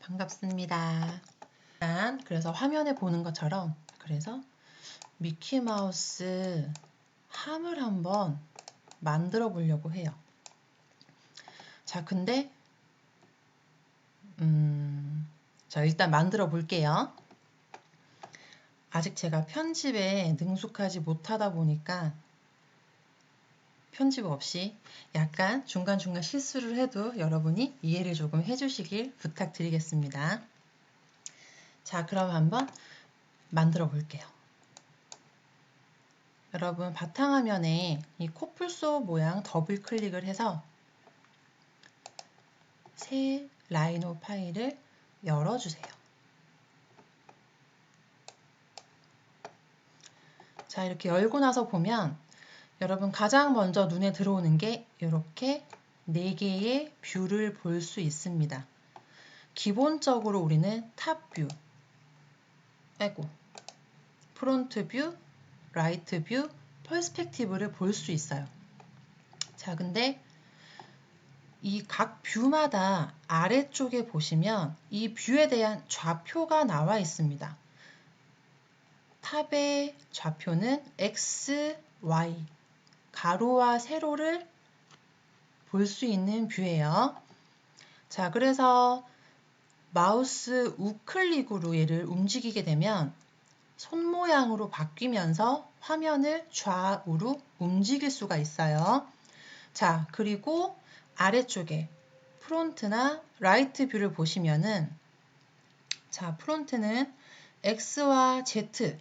반갑습니다. 그래서 화면에 보는 것처럼 그래서 미키마우스 함을 한번 만들어 보려고 해요. 자, 근데 자, 일단 만들어 볼게요. 아직 제가 편집에 능숙하지 못하다 보니까 편집 없이 약간 중간중간 실수를 해도 여러분이 이해를 조금 해주시길 부탁드리겠습니다. 자, 그럼 한번 만들어 볼게요. 여러분 바탕화면에 이 코뿔소 모양 더블 클릭을 해서 새 라이노 파일을 열어주세요. 자, 이렇게 열고 나서 보면 여러분 가장 먼저 눈에 들어오는 게 이렇게 4개의 뷰를 볼 수 있습니다. 기본적으로 우리는 탑 뷰, 프론트 뷰, 라이트 뷰, 퍼스펙티브를 볼 수 있어요. 자, 근데 이 각 뷰마다 아래쪽에 보시면 이 뷰에 대한 좌표가 나와 있습니다. 탑의 좌표는 X, Y, 가로와 세로를 볼 수 있는 뷰예요. 자, 그래서 마우스 우클릭으로 얘를 움직이게 되면 손 모양으로 바뀌면서 화면을 좌우로 움직일 수가 있어요. 자, 그리고 아래쪽에 프론트나 라이트 뷰를 보시면은 자, 프론트는 X와 Z,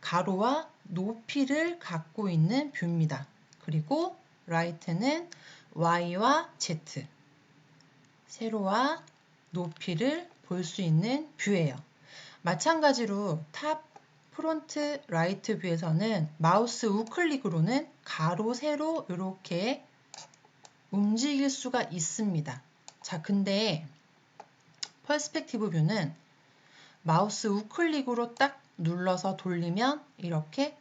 가로와 높이를 갖고 있는 뷰입니다. 그리고 라이트는 Y와 Z, 세로와 높이를 볼 수 있는 뷰예요. 마찬가지로 탑, 프론트, 라이트 뷰에서는 마우스 우클릭으로는 가로, 세로 이렇게 움직일 수가 있습니다. 자, 근데 퍼스펙티브 뷰는 마우스 우클릭으로 딱 눌러서 돌리면 이렇게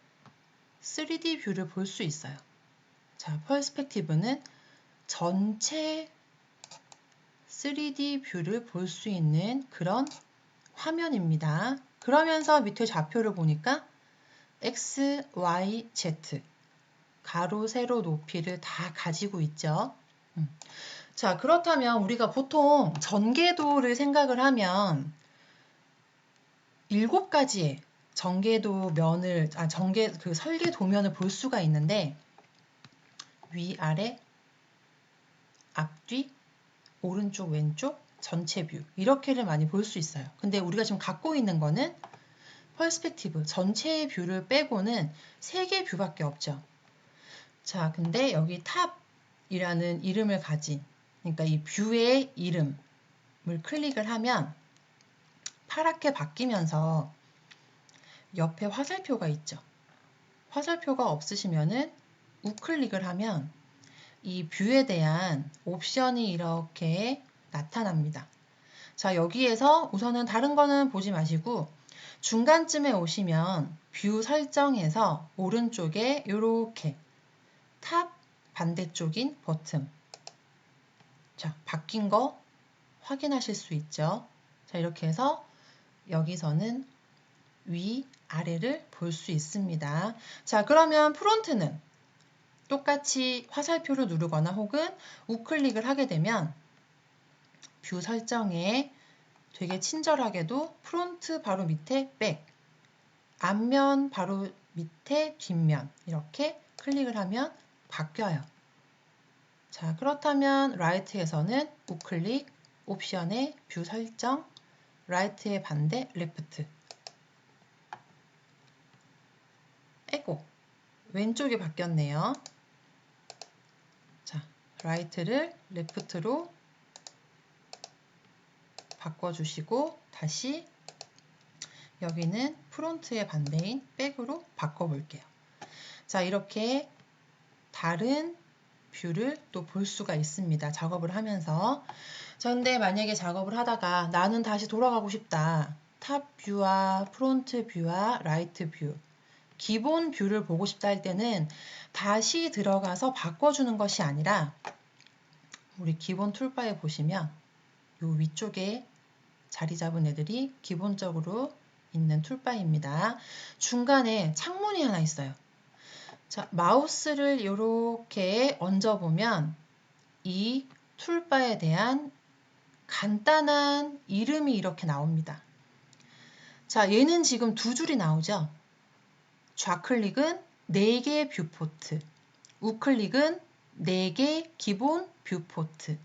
3D 뷰를 볼 수 있어요. 자, 퍼스펙티브는 전체 3D 뷰를 볼 수 있는 그런 화면입니다. 그러면서 밑에 좌표를 보니까 X, Y, Z 가로, 세로, 높이를 다 가지고 있죠. 자, 그렇다면 우리가 보통 전개도를 생각을 하면 7가지의 전개도 면을, 그 설계 도면을 볼 수가 있는데 위, 아래, 앞뒤, 오른쪽, 왼쪽, 전체 뷰 이렇게를 많이 볼 수 있어요. 근데 우리가 지금 갖고 있는 거는 퍼스펙티브, 전체의 뷰를 빼고는 3개 뷰밖에 없죠. 자, 근데 여기 탑이라는 이름을 가진, 그러니까 이 뷰의 이름을 클릭을 하면 파랗게 바뀌면서 옆에 화살표가 있죠. 화살표가 없으시면은 우클릭을 하면 이 뷰에 대한 옵션이 이렇게 나타납니다. 자, 여기에서 우선은 다른 거는 보지 마시고 중간쯤에 오시면 뷰 설정에서 오른쪽에 이렇게 탑 반대쪽인 버튼, 자, 바뀐 거 확인하실 수 있죠. 자, 이렇게 해서 여기서는 위, 아래를 볼 수 있습니다. 자, 그러면 프론트는 똑같이 화살표를 누르거나 혹은 우클릭을 하게 되면 뷰 설정에 되게 친절하게도 프론트 바로 밑에 백, 앞면 바로 밑에 뒷면 이렇게 클릭을 하면 바뀌어요. 자, 그렇다면 라이트에서는 우클릭, 옵션의 뷰 설정, 라이트의 반대 레프트. 왼쪽이 바뀌었네요. 자, 라이트를 레프트로 바꿔주시고 다시 여기는 프론트의 반대인 백으로 바꿔볼게요. 자, 이렇게 다른 뷰를 또 볼 수가 있습니다. 작업을 하면서. 자, 근데 만약에 작업을 하다가 나는 다시 돌아가고 싶다. 탑 뷰와 프론트 뷰와 라이트 뷰. 기본 뷰를 보고 싶다 할 때는 다시 들어가서 바꿔주는 것이 아니라 우리 기본 툴바에 보시면 요 위쪽에 자리 잡은 애들이 기본적으로 있는 툴바입니다. 중간에 창문이 하나 있어요. 자, 마우스를 이렇게 얹어보면 이 툴바에 대한 간단한 이름이 이렇게 나옵니다. 자, 얘는 지금 두 줄이 나오죠. 좌클릭은 4개 뷰포트, 우클릭은 4개 기본 뷰포트.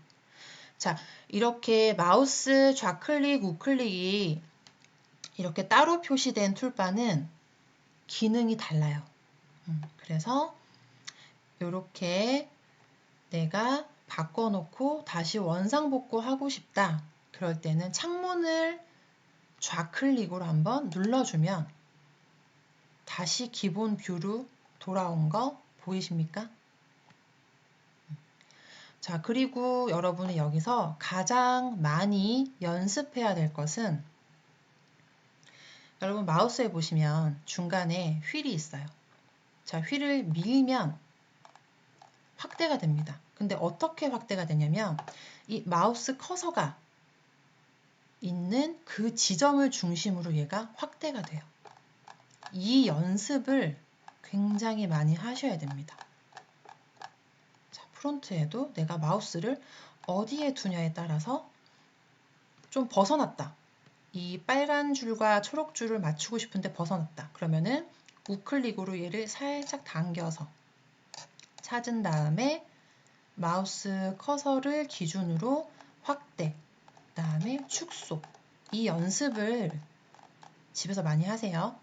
자, 이렇게 마우스 좌클릭, 우클릭이 이렇게 따로 표시된 툴바는 기능이 달라요. 그래서 이렇게 내가 바꿔놓고 다시 원상복구 하고 싶다. 그럴 때는 창문을 좌클릭으로 한번 눌러주면 다시 기본 뷰로 돌아온 거 보이십니까? 자, 그리고 여러분이 여기서 가장 많이 연습해야 될 것은 여러분 마우스에 보시면 중간에 휠이 있어요. 자, 휠을 밀면 확대가 됩니다. 근데 어떻게 확대가 되냐면 이 마우스 커서가 있는 그 지점을 중심으로 얘가 확대가 돼요. 이 연습을 굉장히 많이 하셔야 됩니다. 자, 프론트에도 내가 마우스를 어디에 두냐에 따라서 좀 벗어났다. 이 빨간 줄과 초록 줄을 맞추고 싶은데 벗어났다. 그러면은 우클릭으로 얘를 살짝 당겨서 찾은 다음에 마우스 커서를 기준으로 확대, 그 다음에 축소. 이 연습을 집에서 많이 하세요.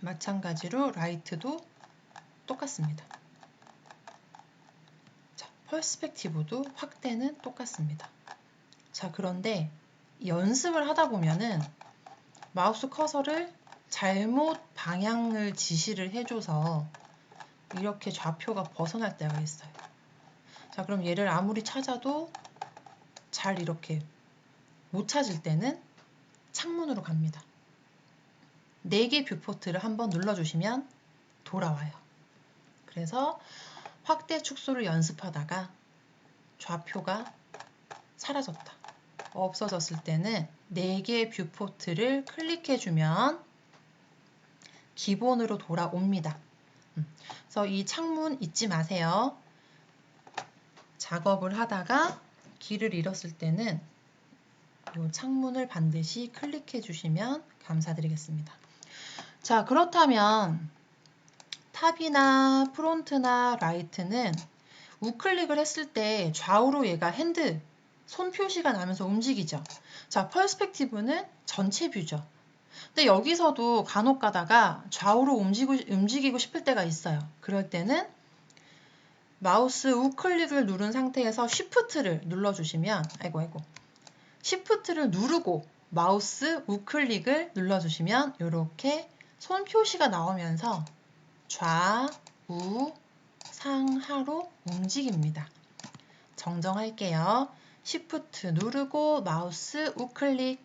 마찬가지로 라이트도 똑같습니다. 자, 퍼스펙티브도 확대는 똑같습니다. 자, 그런데 연습을 하다 보면은 마우스 커서를 잘못 방향을 지시를 해줘서 이렇게 좌표가 벗어날 때가 있어요. 자, 그럼 얘를 아무리 찾아도 잘 이렇게 못 찾을 때는 창문으로 갑니다. 4개 뷰포트를 한번 눌러주시면 돌아와요. 그래서 확대 축소를 연습하다가 좌표가 사라졌다. 없어졌을 때는 4개 뷰포트를 클릭해주면 기본으로 돌아옵니다. 그래서 이 창문 잊지 마세요. 작업을 하다가 길을 잃었을 때는 이 창문을 반드시 클릭해 주시면 감사드리겠습니다. 자, 그렇다면 탑이나 프론트나 라이트는 우클릭을 했을 때 좌우로 얘가 핸드, 손 표시가 나면서 움직이죠. 자, 퍼스펙티브는 전체 뷰죠. 근데 여기서도 간혹 가다가 좌우로 움직이고 싶을 때가 있어요. 그럴 때는 마우스 우클릭을 누른 상태에서 쉬프트를 눌러주시면 쉬프트를 누르고 마우스 우클릭을 눌러주시면 이렇게 손 표시가 나오면서 좌우 상하로 움직입니다. 정정할게요. 쉬프트 누르고 마우스 우클릭.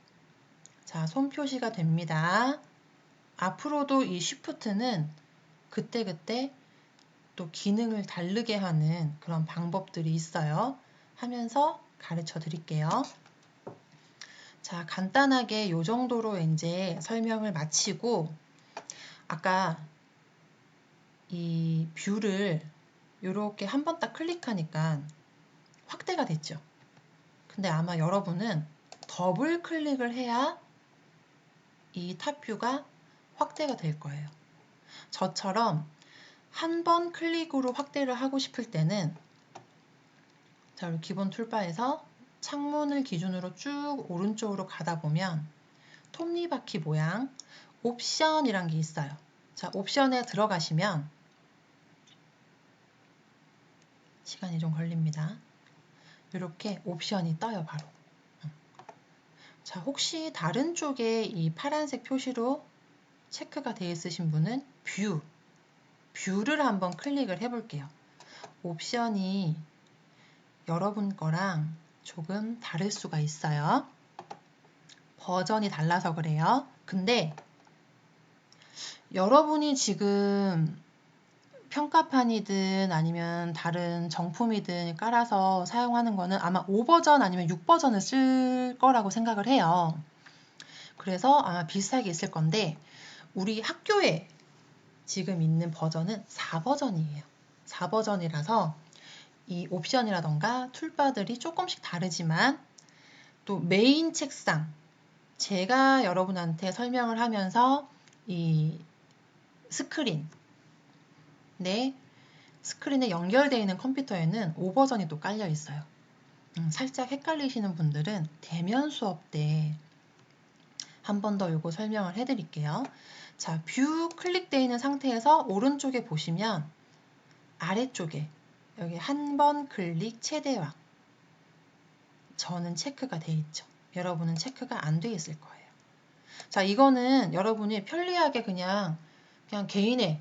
자, 손 표시가 됩니다. 앞으로도 이 쉬프트는 그때그때 또 기능을 다르게 하는 그런 방법들이 있어요. 하면서 가르쳐 드릴게요. 자, 간단하게 이 정도로 이제 설명을 마치고 아까 이 뷰를 이렇게 한 번 딱 클릭하니까 확대가 됐죠. 근데 아마 여러분은 더블 클릭을 해야 이 탑뷰가 확대가 될 거예요. 저처럼 한 번 클릭으로 확대를 하고 싶을 때는 자, 우리 기본 툴바에서 창문을 기준으로 쭉 오른쪽으로 가다 보면 톱니바퀴 모양 옵션이란 게 있어요. 자, 옵션에 들어가시면 시간이 좀 걸립니다. 이렇게 옵션이 떠요, 바로. 자, 혹시 다른 쪽에 이 파란색 표시로 체크가 되어 있으신 분은 뷰를 한번 클릭을 해볼게요. 옵션이 여러분 거랑 조금 다를 수가 있어요. 버전이 달라서 그래요. 근데 여러분이 지금 평가판이든 아니면 다른 정품이든 깔아서 사용하는 거는 아마 5버전 아니면 6버전을 쓸 거라고 생각을 해요. 그래서 아마 비슷하게 있을 건데 우리 학교에 지금 있는 버전은 4버전이에요. 4버전이라서 이 옵션이라던가 툴바들이 조금씩 다르지만 또 메인 책상, 제가 여러분한테 설명을 하면서 이 스크린에 연결되어 있는 컴퓨터에는 5버전이 또 깔려 있어요. 살짝 헷갈리시는 분들은 대면 수업 때 한 번 더 이거 설명을 해드릴게요. 자, 뷰 클릭되어 있는 상태에서 오른쪽에 보시면 아래쪽에 여기 한 번 클릭 최대화 저는 체크가 돼 있죠. 여러분은 체크가 안 돼 있을 거예요. 자, 이거는 여러분이 편리하게 그냥 개인의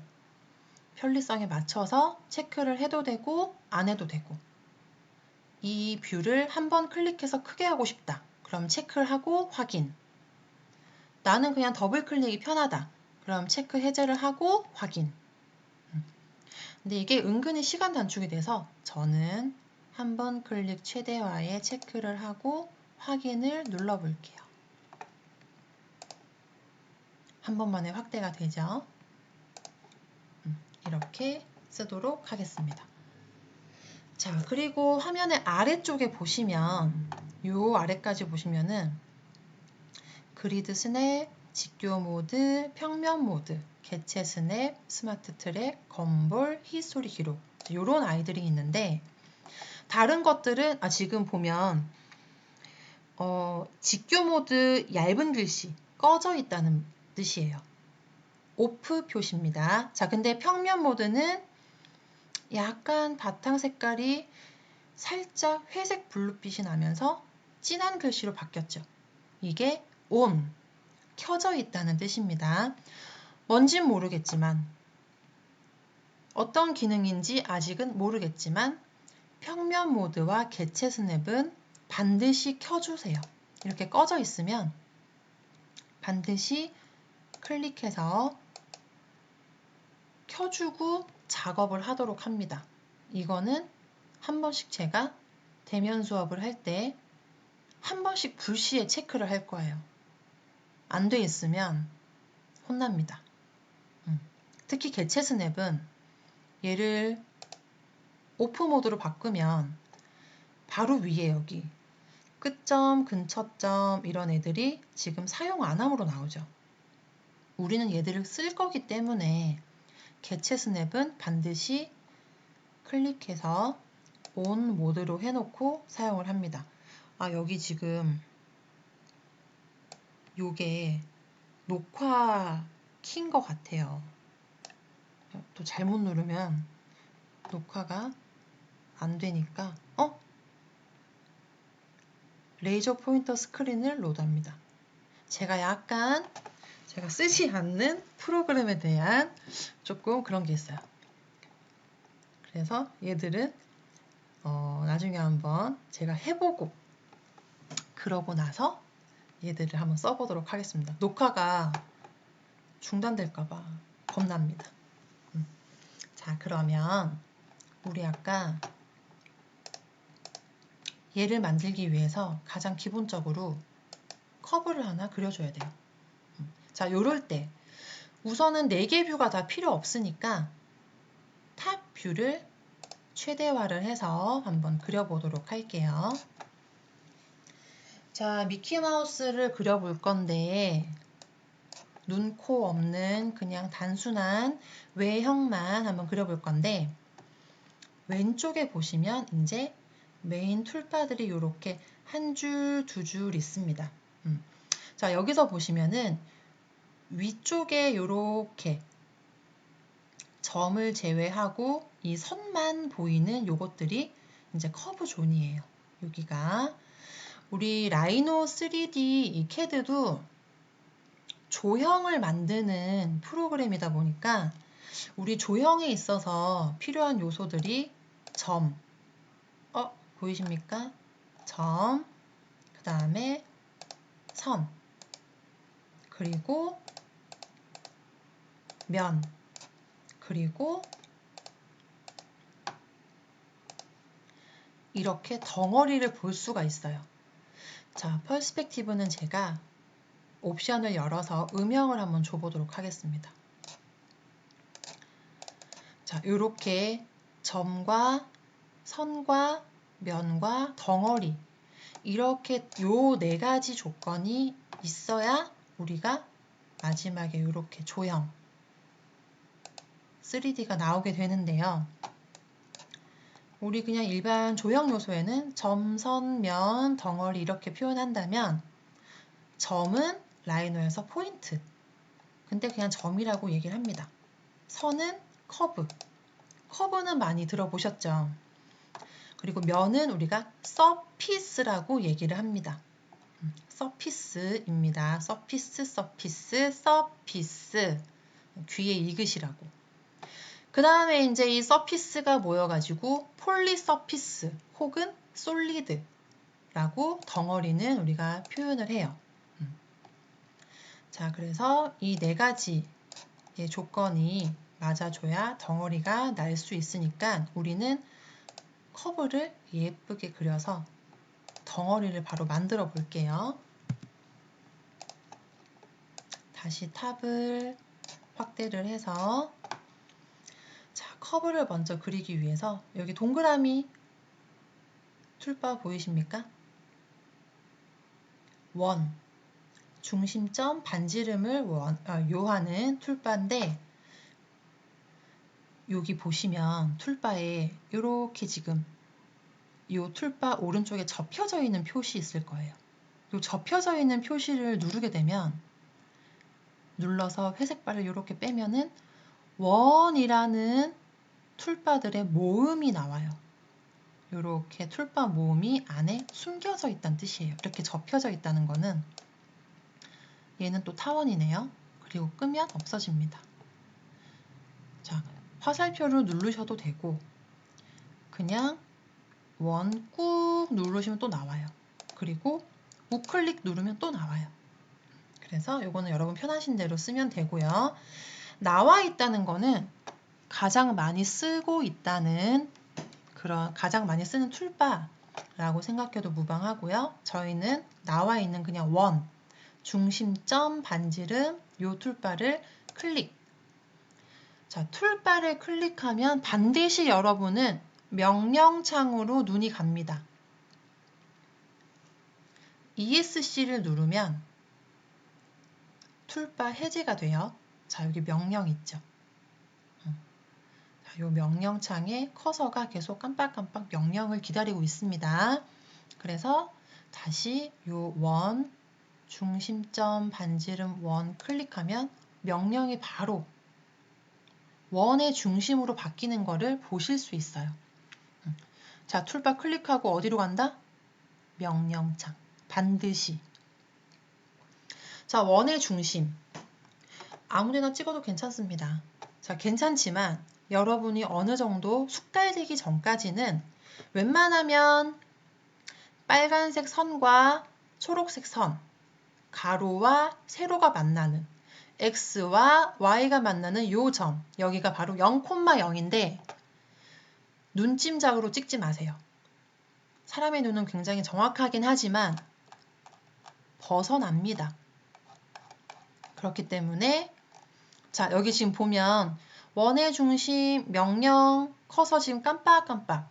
편리성에 맞춰서 체크를 해도 되고 안 해도 되고 이 뷰를 한 번 클릭해서 크게 하고 싶다. 그럼 체크를 하고 확인. 나는 그냥 더블 클릭이 편하다. 그럼 체크 해제를 하고 확인. 근데 이게 은근히 시간 단축이 돼서 저는 한 번 클릭 최대화에 체크를 하고 확인을 눌러볼게요. 한 번만에 확대가 되죠. 이렇게 쓰도록 하겠습니다. 자, 그리고 화면의 아래쪽에 보시면 요 아래까지 보시면은 그리드 스냅, 직교 모드, 평면 모드, 개체 스냅, 스마트 트랙, 건볼, 히스토리 기록 요런 아이들이 있는데 다른 것들은 지금 보면 직교 모드 얇은 글씨 꺼져 있다는 뜻이에요. 오프 표시입니다. 자, 근데 평면 모드는 약간 바탕 색깔이 살짝 회색 블루빛이 나면서 진한 글씨로 바뀌었죠. 이게 ON, 켜져 있다는 뜻입니다. 뭔진 모르겠지만 어떤 기능인지 아직은 모르겠지만 평면 모드와 개체 스냅은 반드시 켜주세요. 이렇게 꺼져 있으면 반드시 클릭해서 켜주고 작업을 하도록 합니다. 이거는 한 번씩 제가 대면 수업을 할 때 한 번씩 불시에 체크를 할 거예요. 안 돼 있으면 혼납니다. 특히 개체 스냅은 얘를 오프 모드로 바꾸면 바로 위에 여기 끝점, 근처점 이런 애들이 지금 사용 안 함으로 나오죠. 우리는 얘들을 쓸 거기 때문에 개체 스냅은 반드시 클릭해서 온 모드로 해놓고 사용을 합니다. 여기 지금 요게 녹화 킨 것 같아요. 또 잘못 누르면 녹화가 안 되니까 레이저 포인터 스크린을 로드합니다. 제가 쓰지 않는 프로그램에 대한 조금 그런 게 있어요. 그래서 얘들은 나중에 한번 제가 해보고 그러고 나서 얘들을 한번 써보도록 하겠습니다. 녹화가 중단될까봐 겁납니다. 자, 그러면 우리 아까 얘를 만들기 위해서 가장 기본적으로 커브를 하나 그려줘야 돼요. 자, 요럴 때 우선은 4개 뷰가 다 필요 없으니까 탑 뷰를 최대화를 해서 한번 그려보도록 할게요. 자, 미키마우스를 그려볼 건데 눈, 코 없는 그냥 단순한 외형만 한번 그려볼 건데 왼쪽에 보시면 이제 메인 툴바들이 이렇게 한 줄, 2줄 있습니다. 자, 여기서 보시면은 위쪽에 이렇게 점을 제외하고 이 선만 보이는 요것들이 이제 커브 존이에요. 여기가 우리 라이노 3D 이 CAD도 조형을 만드는 프로그램이다 보니까 우리 조형에 있어서 필요한 요소들이 점, 보이십니까? 점, 그 다음에 선, 그리고 면, 그리고 이렇게 덩어리를 볼 수가 있어요. 자, 퍼스펙티브는 제가 옵션을 열어서 음영을 한번 줘보도록 하겠습니다. 자, 이렇게 점과 선과 면과 덩어리 이렇게 요 네 가지 조건이 있어야 우리가 마지막에 이렇게 조형 3D가 나오게 되는데요. 우리 그냥 일반 조형 요소에는 점, 선, 면, 덩어리 이렇게 표현한다면 점은 라이너에서 포인트. 근데 그냥 점이라고 얘기를 합니다. 선은 커브. 커브는 많이 들어보셨죠? 그리고 면은 우리가 서피스라고 얘기를 합니다. 서피스입니다. 서피스, 서피스, 서피스. 귀에 익으시라고. 그 다음에 이제 이 서피스가 모여가지고 폴리서피스 혹은 솔리드라고 덩어리는 우리가 표현을 해요. 자, 그래서 이 네 가지의 조건이 맞아줘야 덩어리가 날 수 있으니까 우리는 커브를 예쁘게 그려서 덩어리를 바로 만들어 볼게요. 다시 탑을 확대를 해서 자, 커브를 먼저 그리기 위해서 여기 동그라미 툴바 보이십니까? 원, 중심점 반지름을 요하는 툴바인데 여기 보시면 툴바에 이렇게 지금 이 툴바 오른쪽에 접혀져 있는 표시 있을 거예요. 이 접혀져 있는 표시를 누르게 되면 눌러서 회색 바를 이렇게 빼면은 원이라는 툴바들의 모음이 나와요. 이렇게 툴바 모음이 안에 숨겨져 있다는 뜻이에요. 이렇게 접혀져 있다는 거는 얘는 또 타원이네요. 그리고 끄면 없어집니다. 자, 화살표를 누르셔도 되고 그냥 원 꾹 누르시면 또 나와요. 그리고 우클릭 누르면 또 나와요. 그래서 이거는 여러분 편하신 대로 쓰면 되고요. 나와 있다는 거는 가장 많이 쓰고 있다는 그런 가장 많이 쓰는 툴바라고 생각해도 무방하고요. 저희는 나와 있는 그냥 원, 중심점, 반지름 요 툴바를 클릭. 자, 툴바를 클릭하면 반드시 여러분은 명령창으로 눈이 갑니다. ESC를 누르면 툴바 해제가 돼요. 자, 여기 명령 있죠. 이 명령창에 커서가 계속 깜빡깜빡 명령을 기다리고 있습니다. 그래서 다시 이 원, 중심점, 반지름 원 클릭하면 명령이 바로 원의 중심으로 바뀌는 거를 보실 수 있어요. 자, 툴바 클릭하고 어디로 간다? 명령창. 반드시. 자, 원의 중심. 아무데나 찍어도 괜찮습니다. 자, 괜찮지만 여러분이 어느 정도 숙달되기 전까지는 웬만하면 빨간색 선과 초록색 선, 가로와 세로가 만나는 X와 Y가 만나는 요 점, 여기가 바로 0,0인데 눈찜작으로 찍지 마세요. 사람의 눈은 굉장히 정확하긴 하지만 벗어납니다. 그렇기 때문에 자, 여기 지금 보면 원의 중심 명령 커서 지금 깜빡깜빡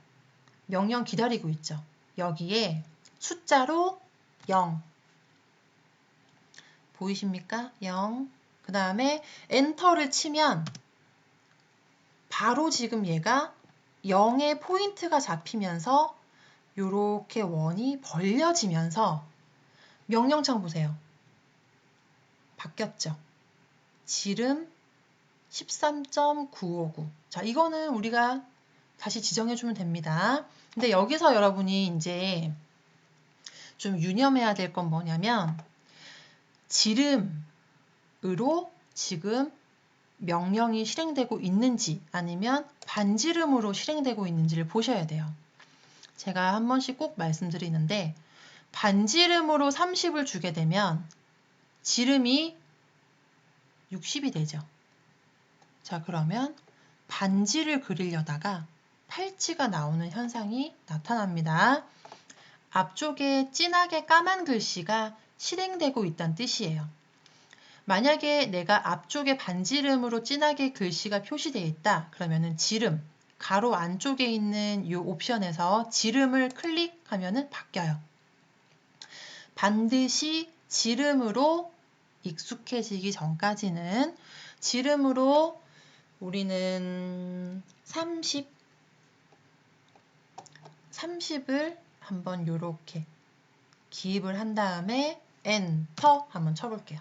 명령 기다리고 있죠. 여기에 숫자로 0 보이십니까? 0 그 다음에 엔터를 치면 바로 지금 얘가 0의 포인트가 잡히면서 이렇게 원이 벌려지면서 명령창 보세요. 바뀌었죠. 지름 13.959. 자, 이거는 우리가 다시 지정해주면 됩니다. 근데 여기서 여러분이 이제 좀 유념해야 될 건 뭐냐면 지름으로 지금 명령이 실행되고 있는지 아니면 반지름으로 실행되고 있는지를 보셔야 돼요. 제가 한 번씩 꼭 말씀드리는데 반지름으로 30을 주게 되면 지름이 60이 되죠. 자, 그러면 반지를 그리려다가 탈취가 나오는 현상이 나타납니다. 앞쪽에 진하게 까만 글씨가 실행되고 있다는 뜻이에요. 만약에 내가 앞쪽에 반지름으로 진하게 글씨가 표시되어 있다. 그러면은 지름, 가로 안쪽에 있는 이 옵션에서 지름을 클릭하면은 바뀌어요. 반드시 지름으로 익숙해지기 전까지는 지름으로 우리는 30을 한번 요렇게 기입을 한 다음에 엔터 한번 쳐볼게요.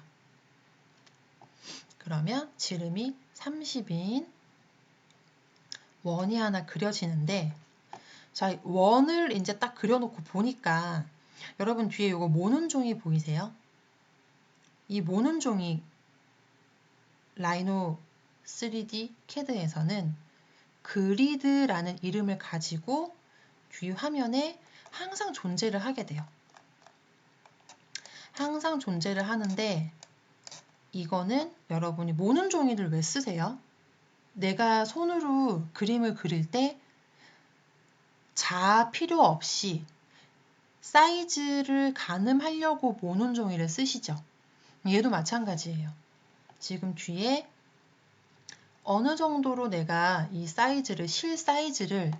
그러면 지름이 30인 원이 하나 그려지는데, 자, 원을 이제 딱 그려놓고 보니까 여러분 뒤에 이거 모는 종이 보이세요? 이 모는 종이 라이노 3D CAD에서는 그리드라는 이름을 가지고 뒤 화면에 항상 존재를 하게 돼요. 항상 존재를 하는데, 이거는 여러분이 모는 종이를 왜 쓰세요? 내가 손으로 그림을 그릴 때 자아 필요 없이 사이즈를 가늠하려고 모는 종이를 쓰시죠. 얘도 마찬가지예요. 지금 뒤에 어느 정도로 내가 이 사이즈를, 실 사이즈를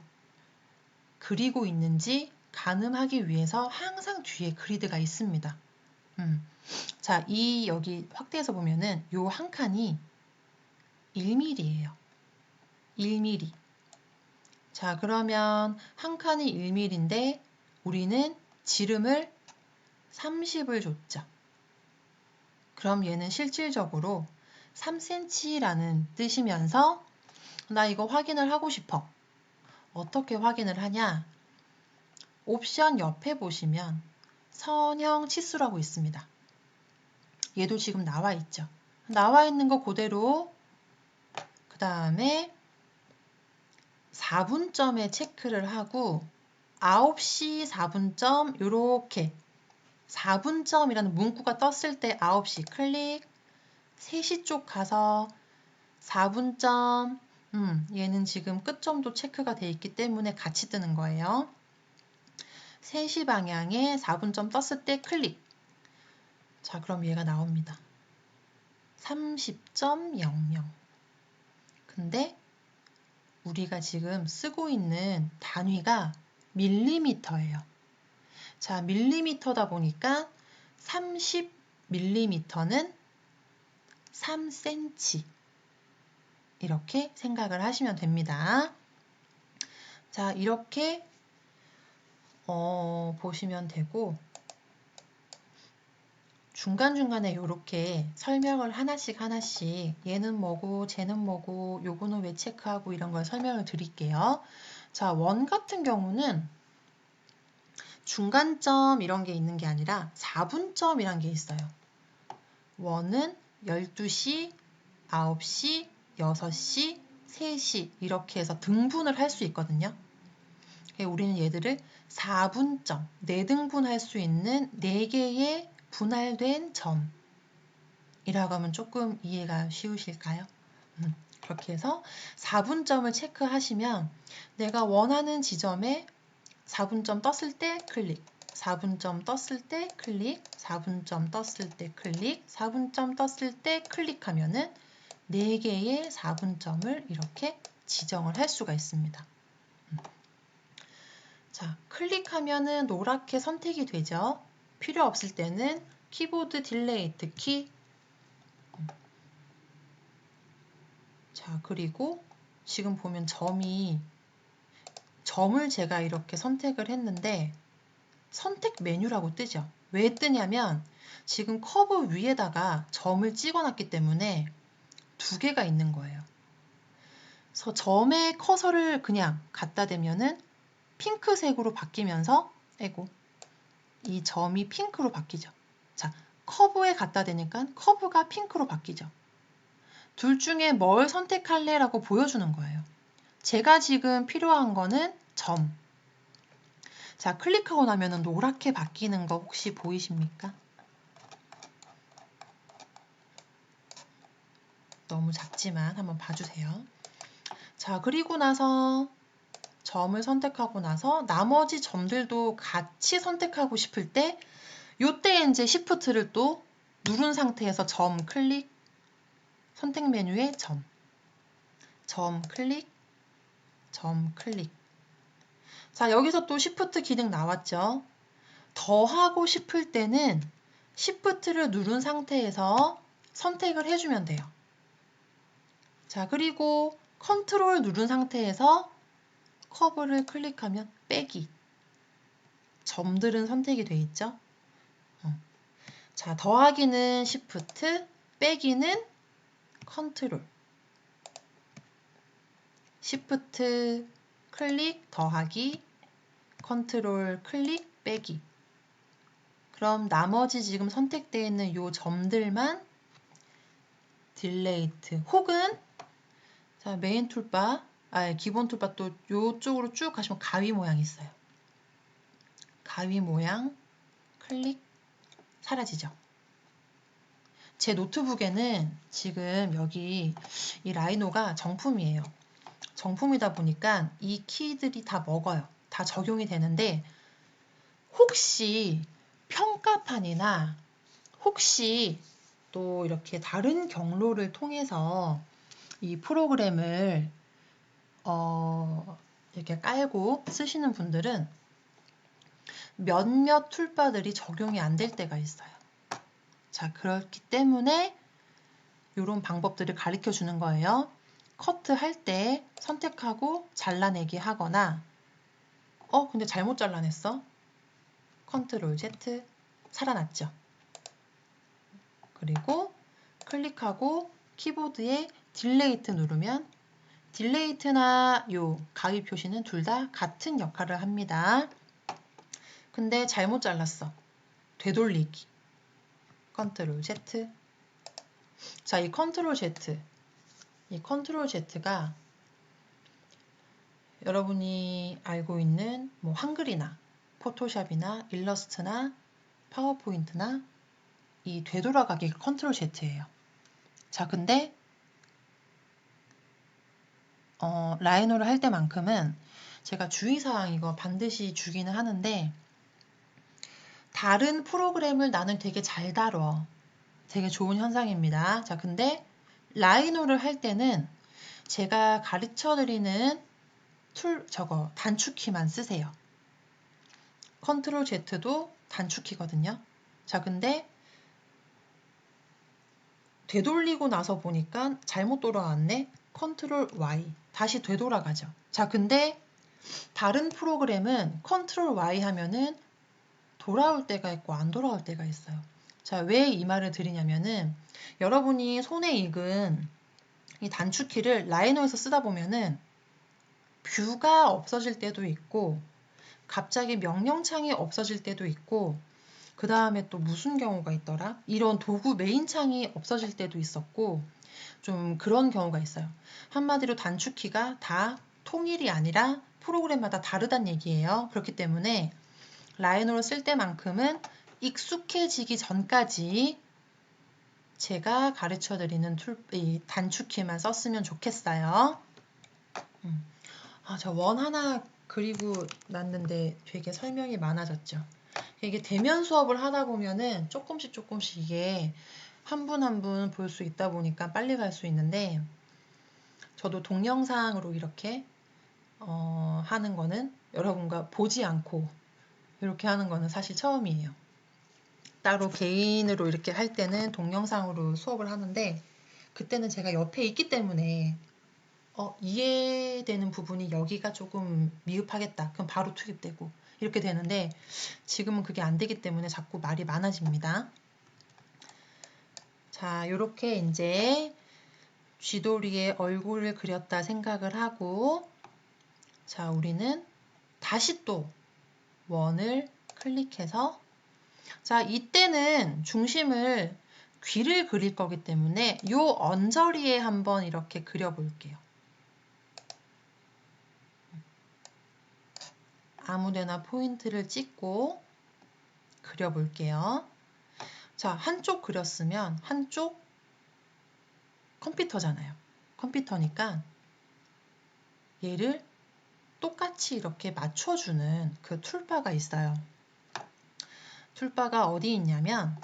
그리고 있는지 가늠하기 위해서 항상 뒤에 그리드가 있습니다. 자, 이 여기 확대해서 보면은 요 한 칸이 1mm예요. 1mm. 자, 그러면 한 칸이 1mm인데 우리는 지름을 30을 줬죠. 그럼 얘는 실질적으로 3cm라는 뜻이면서 나 이거 확인을 하고 싶어. 어떻게 확인을 하냐? 옵션 옆에 보시면 선형 치수라고 있습니다. 얘도 지금 나와 있죠. 나와 있는 거 그대로 그 다음에 4분점에 체크를 하고 9시 4분점 이렇게 4분점이라는 문구가 떴을 때 9시 클릭, 3시 쪽 가서 4분점, 얘는 지금 끝점도 체크가 돼 있기 때문에 같이 뜨는 거예요. 3시 방향에 4분점 떴을 때 클릭. 자, 그럼 얘가 나옵니다. 30.00. 근데 우리가 지금 쓰고 있는 단위가 밀리미터예요. 자, 밀리미터다 보니까 30mm는 3cm 이렇게 생각을 하시면 됩니다. 자, 이렇게 보시면 되고 중간중간에 이렇게 설명을 하나씩 얘는 뭐고 쟤는 뭐고 요거는 왜 체크하고 이런 걸 설명을 드릴게요. 자, 원 같은 경우는 중간점 이런 게 있는 게 아니라 4분점이란 게 있어요. 원은 12시, 9시, 6시, 3시 이렇게 해서 등분을 할 수 있거든요. 우리는 얘들을 4분점, 4등분할 수 있는 4개의 분할된 점이라고 하면 조금 이해가 쉬우실까요? 그렇게 해서 4분점을 체크하시면 내가 원하는 지점에 4분점 떴을 때 클릭, 4분점 떴을 때 클릭, 4분점 떴을 때 클릭, 4분점 떴을 때 클릭하면은 4개의 4분점을 이렇게 지정을 할 수가 있습니다. 자, 클릭하면은 노랗게 선택이 되죠. 필요 없을 때는 키보드 딜레이트 키. 자, 그리고 지금 보면 점을 제가 이렇게 선택을 했는데 선택 메뉴라고 뜨죠. 왜 뜨냐면 지금 커브 위에다가 점을 찍어놨기 때문에 2개가 있는 거예요. 그래서 점에 커서를 그냥 갖다 대면은 핑크색으로 바뀌면서 이 점이 핑크로 바뀌죠. 자, 커브에 갖다 대니까 커브가 핑크로 바뀌죠. 둘 중에 뭘 선택할래? 라고 보여주는 거예요. 제가 지금 필요한 거는 점. 자, 클릭하고 나면 노랗게 바뀌는 거 혹시 보이십니까? 너무 작지만 한번 봐주세요. 자, 그리고 나서 점을 선택하고 나서 나머지 점들도 같이 선택하고 싶을 때 요때 이제 Shift를 또 누른 상태에서 점 클릭, 선택 메뉴에 점 클릭, 점 클릭. 자, 여기서 또 Shift 기능 나왔죠. 더하고 싶을 때는 Shift를 누른 상태에서 선택을 해주면 돼요. 자, 그리고 컨트롤 누른 상태에서 커브를 클릭하면 빼기. 점들은 선택이 돼 있죠. 자, 더하기는 Shift, 빼기는 컨트롤. Shift 클릭 더하기, 컨트롤 클릭 빼기. 그럼 나머지 지금 선택되어 있는 요 점들만 딜레이트 혹은 자, 메인 툴바, 기본 툴바 또 요쪽으로 쭉 가시면 가위 모양 있어요. 가위 모양 클릭 사라지죠. 제 노트북에는 지금 여기 이 라이노가 정품이에요. 정품이다 보니까 이 키들이 다 먹어요. 다 적용이 되는데 혹시 평가판이나 혹시 또 이렇게 다른 경로를 통해서 이 프로그램을 이렇게 깔고 쓰시는 분들은 몇몇 툴바들이 적용이 안 될 때가 있어요. 자, 그렇기 때문에 이런 방법들을 가르쳐 주는 거예요. 커트 할 때 선택하고 잘라내기 하거나 근데 잘못 잘라냈어. 컨트롤 Z 살아났죠. 그리고 클릭하고 키보드에 딜레이트 누르면 딜레이트나 요 가위 표시는 둘 다 같은 역할을 합니다. 근데 잘못 잘랐어. 되돌리기. 컨트롤 Z. 자, 이 컨트롤 Z가 여러분이 알고 있는 뭐 한글이나 포토샵이나 일러스트나 파워포인트나 이 되돌아가기가 컨트롤 Z예요. 자, 근데 라이노를 할 때만큼은 제가 주의사항 이거 반드시 주기는 하는데 다른 프로그램을 나는 되게 잘 다뤄. 되게 좋은 현상입니다. 자, 근데 라이노를 할 때는 제가 가르쳐드리는 단축키만 쓰세요. 컨트롤 Z도 단축키거든요. 자, 근데 되돌리고 나서 보니까 잘못 돌아왔네. 컨트롤 Y. 다시 되돌아가죠. 자, 근데 다른 프로그램은 컨트롤 Y 하면은 돌아올 때가 있고 안 돌아올 때가 있어요. 자, 왜 이 말을 드리냐면은 여러분이 손에 익은 이 단축키를 라이노에서 쓰다 보면은 뷰가 없어질 때도 있고 갑자기 명령창이 없어질 때도 있고 그 다음에 또 무슨 경우가 있더라? 이런 도구 메인창이 없어질 때도 있었고 좀 그런 경우가 있어요. 한마디로 단축키가 다 통일이 아니라 프로그램마다 다르단 얘기예요. 그렇기 때문에 라이노를 쓸 때만큼은 익숙해지기 전까지 제가 가르쳐드리는 이 단축키만 썼으면 좋겠어요. 저 원 하나 그리고 놨는데 되게 설명이 많아졌죠. 이게 대면 수업을 하다 보면은 조금씩 이게 한 분 한 분 볼 수 있다 보니까 빨리 갈 수 있는데 저도 동영상으로 이렇게 하는 거는 여러분과 보지 않고 이렇게 하는 거는 사실 처음이에요. 따로 개인으로 이렇게 할 때는 동영상으로 수업을 하는데 그때는 제가 옆에 있기 때문에 이해되는 부분이 여기가 조금 미흡하겠다. 그럼 바로 투입되고 이렇게 되는데 지금은 그게 안 되기 때문에 자꾸 말이 많아집니다. 자, 이렇게 이제 쥐돌이의 얼굴을 그렸다 생각을 하고 자, 우리는 다시 또 원을 클릭해서 자, 이때는 중심을 귀를 그릴 거기 때문에 요 언저리에 한번 이렇게 그려볼게요. 아무데나 포인트를 찍고 그려볼게요. 자, 한쪽 그렸으면 한쪽 컴퓨터잖아요. 컴퓨터니까 얘를 똑같이 이렇게 맞춰주는 그 툴바가 있어요. 툴바가 어디 있냐면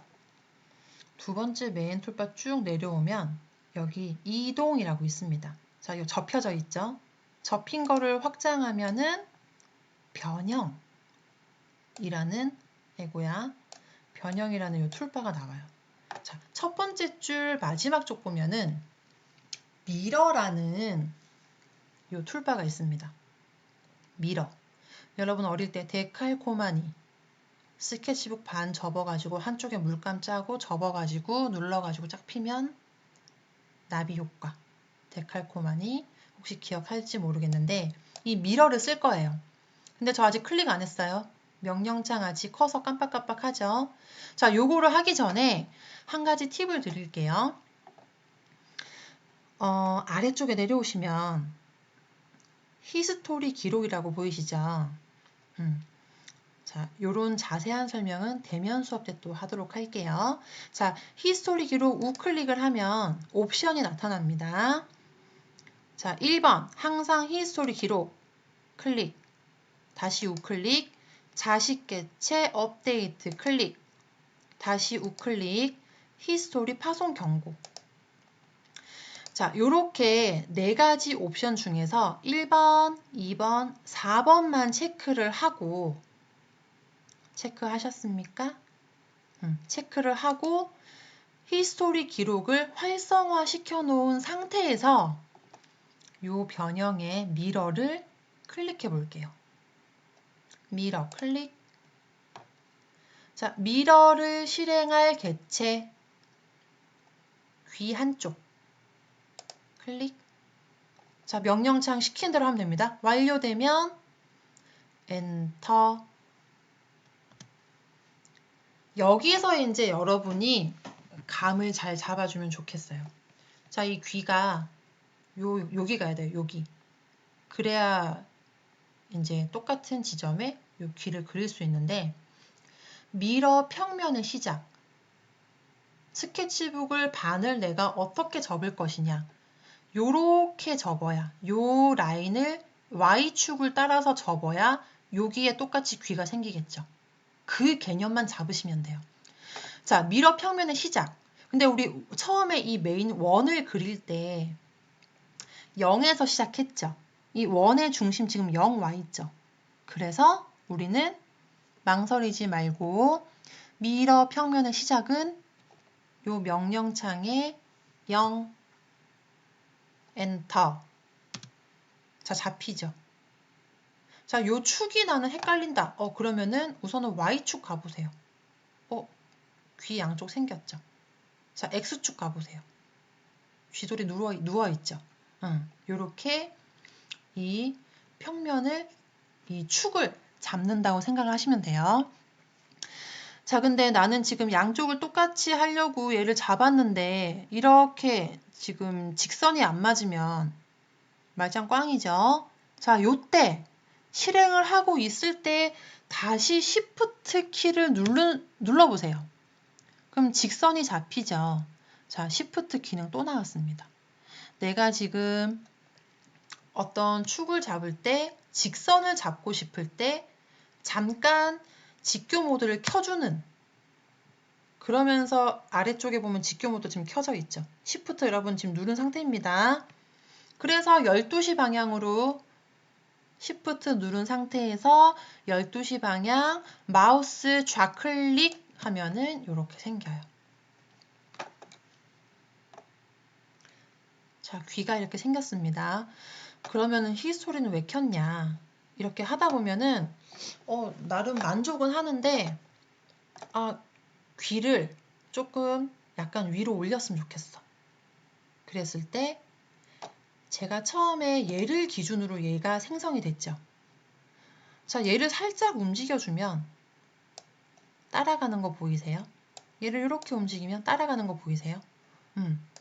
두 번째 메인 툴바 쭉 내려오면 여기 이동이라고 있습니다. 자, 이거 접혀져 있죠? 접힌 거를 확장하면은 변형이라는 이 툴바가 나와요. 자, 첫 번째 줄 마지막 쪽 보면은 미러라는 이 툴바가 있습니다. 미러. 여러분 어릴 때 데칼코마니 스케치북 반 접어가지고 한쪽에 물감 짜고 접어가지고 눌러가지고 쫙 피면 나비 효과. 데칼코마니 혹시 기억할지 모르겠는데 이 미러를 쓸 거예요. 근데 저 아직 클릭 안 했어요. 명령창 아직 커서 깜빡깜빡하죠. 자, 요거를 하기 전에 한 가지 팁을 드릴게요. 아래쪽에 내려오시면 히스토리 기록이라고 보이시죠? 자, 요런 자세한 설명은 대면 수업 때 또 하도록 할게요. 자, 히스토리 기록 우클릭을 하면 옵션이 나타납니다. 자, 1번 항상 히스토리 기록 클릭, 다시 우클릭, 자식 개체 업데이트 클릭, 다시 우클릭, 히스토리 파손 경고. 자, 요렇게 네 가지 옵션 중에서 1번, 2번, 4번만 체크하셨습니까? 체크를 하고 히스토리 기록을 활성화 시켜 놓은 상태에서 요 변형의 미러를 클릭해 볼게요. 미러 클릭. 자, 미러를 실행할 개체 귀 한쪽 클릭. 자, 명령창 시킨 대로 하면 됩니다. 완료되면 엔터. 여기서 이제 여러분이 감을 잘 잡아주면 좋겠어요. 자, 이 귀가 여기 가야 돼요. 여기. 그래야 이제 똑같은 지점에 요 귀를 그릴 수 있는데 미러 평면의 시작. 스케치북을 반을 내가 어떻게 접을 것이냐. 요렇게 접어야, 요 라인을 Y축을 따라서 접어야 여기에 똑같이 귀가 생기겠죠. 그 개념만 잡으시면 돼요. 자, 미러 평면의 시작. 근데 우리 처음에 이 메인 원을 그릴 때 0에서 시작했죠. 이 원의 중심 지금 0 와 있죠. 그래서 우리는 망설이지 말고 미러 평면의 시작은 요 명령창에 0 엔터. 자, 잡히죠. 자, 요 축이 나는 헷갈린다. 그러면은 우선은 Y축 가보세요. 귀 양쪽 생겼죠. 자, X축 가보세요. 쥐돌이 누워있죠. 요렇게 이 평면을, 이 축을 잡는다고 생각을 하시면 돼요. 자, 근데 나는 지금 양쪽을 똑같이 하려고 얘를 잡았는데 이렇게 지금 직선이 안 맞으면 말짱 꽝이죠. 자, 요때 실행을 하고 있을 때 다시 Shift 키를 눌러보세요. 그럼 직선이 잡히죠. 자, Shift 키는 또 나왔습니다. 내가 지금 어떤 축을 잡을 때, 직선을 잡고 싶을 때 잠깐 직교 모드를 켜주는, 그러면서 아래쪽에 보면 직교 모드 지금 켜져 있죠. Shift 여러분 지금 누른 상태입니다. 그래서 12시 방향으로 Shift 누른 상태에서 12시 방향 마우스 좌클릭 하면은 이렇게 생겨요. 자, 귀가 이렇게 생겼습니다. 그러면은 히스토리는 왜 켰냐? 이렇게 하다 보면은 나름 만족은 하는데 귀를 조금 약간 위로 올렸으면 좋겠어. 그랬을 때 제가 처음에 얘를 기준으로 얘가 생성이 됐죠. 자, 얘를 살짝 움직여주면 따라가는 거 보이세요? 얘를 이렇게 움직이면 따라가는 거 보이세요?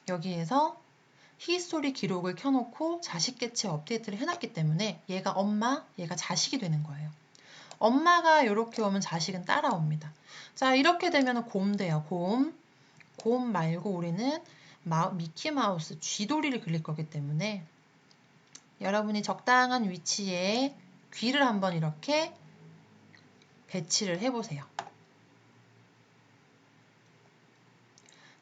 여기에서 히스토리 기록을 켜놓고 자식 개체 업데이트를 해놨기 때문에 얘가 엄마, 얘가 자식이 되는 거예요. 엄마가 이렇게 오면 자식은 따라옵니다. 자, 이렇게 되면 곰 돼요. 곰 말고 우리는 미키마우스 쥐돌이를 그릴 거기 때문에 여러분이 적당한 위치에 귀를 한번 이렇게 배치를 해보세요.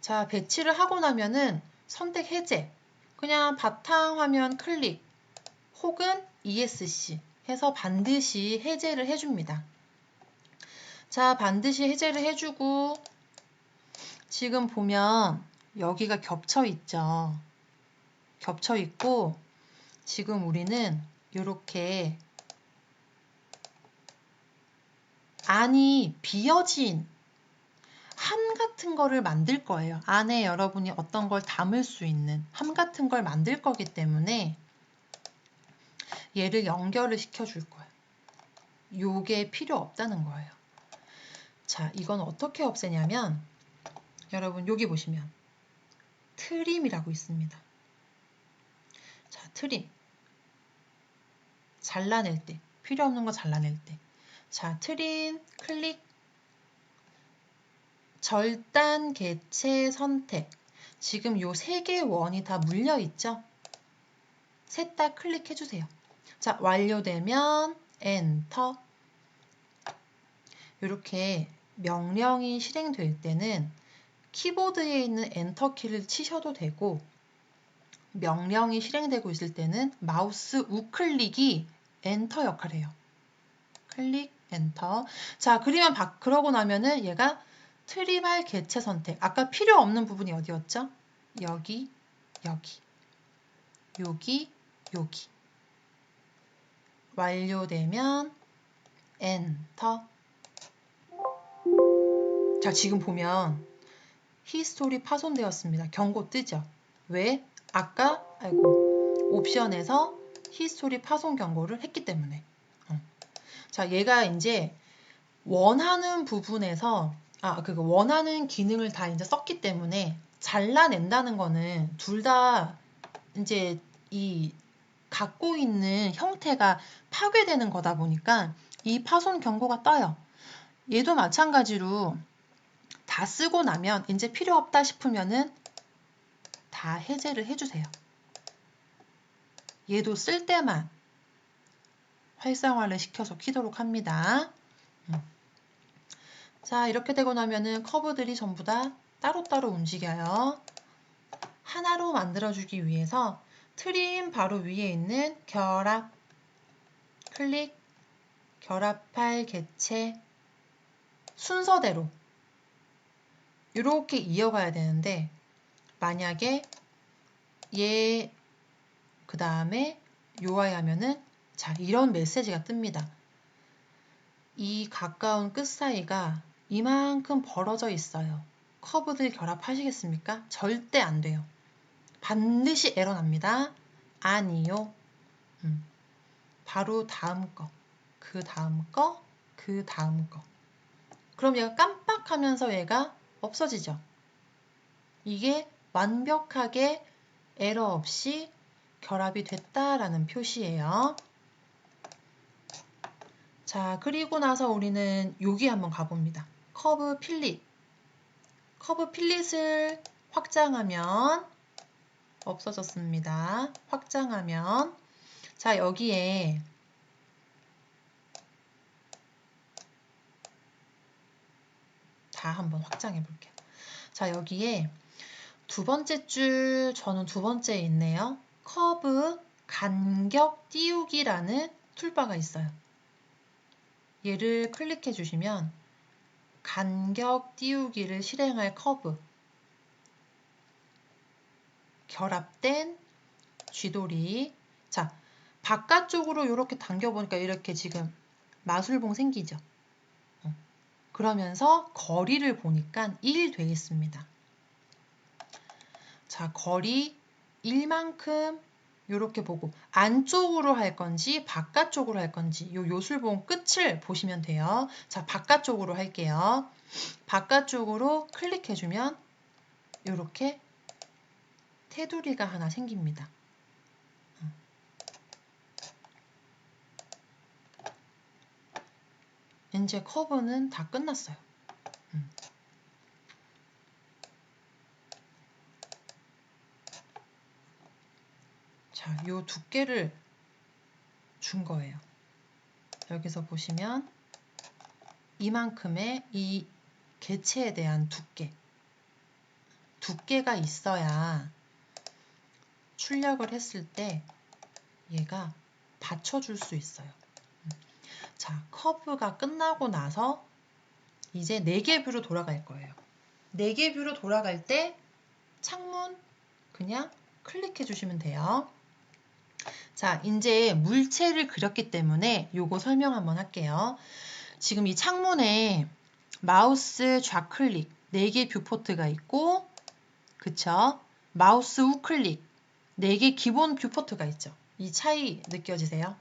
자, 배치를 하고 나면은 선택 해제, 그냥 바탕화면 클릭 혹은 ESC 해서 반드시 해제를 해줍니다. 자, 반드시 해제를 해주고 지금 보면 여기가 겹쳐 있죠. 겹쳐 있고 지금 우리는 이렇게 안이 비어진 함 같은 거를 만들 거예요. 안에 여러분이 어떤 걸 담을 수 있는 함 같은 걸 만들 거기 때문에 얘를 연결을 시켜줄 거예요. 요게 필요 없다는 거예요. 자, 이건 어떻게 없애냐면 여러분 여기 보시면 트림이라고 있습니다. 자, 트림. 잘라낼 때, 필요 없는 거 잘라낼 때. 자, 트림 클릭 절단 개체 선택. 지금 요 세 개의 원이 다 물려 있죠? 셋 다 클릭해 주세요. 자, 완료되면 엔터. 이렇게 명령이 실행될 때는 키보드에 있는 엔터 키를 치셔도 되고 명령이 실행되고 있을 때는 마우스 우클릭이 엔터 역할을 해요. 클릭 엔터. 자, 그러고 나면은 얘가 트림할 개체 선택. 아까 필요 없는 부분이 어디였죠? 여기, 여기, 여기, 여기. 완료되면 엔터. 자, 지금 보면 히스토리 파손되었습니다. 경고 뜨죠? 왜? 아까 옵션에서 히스토리 파손 경고를 했기 때문에. 자, 얘가 이제 원하는 부분에서 원하는 기능을 다 이제 썼기 때문에 잘라낸다는 거는 둘 다 이제 이 갖고 있는 형태가 파괴되는 거다 보니까 이 파손 경고가 떠요. 얘도 마찬가지로 다 쓰고 나면 이제 필요 없다 싶으면은 다 해제를 해주세요. 얘도 쓸 때만 활성화를 시켜서 키도록 합니다. 자, 이렇게 되고 나면은 커브들이 전부 다 따로따로 움직여요. 하나로 만들어주기 위해서 트림 바로 위에 있는 결합 클릭, 결합할 개체 순서대로 이렇게 이어가야 되는데 만약에 얘 그 다음에 요아이 하면은 자, 이런 메시지가 뜹니다. 이 가까운 끝 사이가 이만큼 벌어져 있어요. 커브들 결합하시겠습니까? 절대 안 돼요. 반드시 에러 납니다. 아니요. 바로 다음 거, 그 다음 거, 그 다음 거. 그럼 얘가 깜빡하면서 얘가 없어지죠. 이게 완벽하게 에러 없이 결합이 됐다라는 표시예요. 자, 그리고 나서 우리는 여기 한번 가봅니다. 커브 필릿. 커브 필릿을 확장하면 없어졌습니다. 확장하면 자, 여기에 다 한번 확장해 볼게요. 자, 여기에 두 번째 줄 저는 두 번째에 있네요. 커브 간격 띄우기라는 툴바가 있어요. 얘를 클릭해 주시면 간격 띄우기를 실행할 커브 결합된 쥐돌이. 자, 바깥쪽으로 이렇게 당겨보니까 이렇게 지금 마술봉 생기죠. 그러면서 거리를 보니까 1 돼 있습니다. 자, 거리 1만큼 이렇게 보고 안쪽으로 할 건지 바깥쪽으로 할 건지 요 요술봉 끝을 보시면 돼요. 자, 바깥쪽으로 할게요. 바깥쪽으로 클릭해주면 이렇게 테두리가 하나 생깁니다. 이제 커브는 다 끝났어요. 자, 요 두께를 준 거예요. 자, 여기서 보시면 이만큼의 이 개체에 대한 두께가 있어야 출력을 했을 때 얘가 받쳐줄 수 있어요. 자, 커브가 끝나고 나서 이제 4개 뷰로 돌아갈 거예요. 4개 뷰로 돌아갈 때 창문 그냥 클릭해 주시면 돼요. 자, 이제 물체를 그렸기 때문에 요거 설명 한번 할게요. 지금 이 창문에 마우스 좌클릭 4개 뷰포트가 있고, 그쵸? 마우스 우클릭 4개 기본 뷰포트가 있죠. 이 차이 느껴지세요?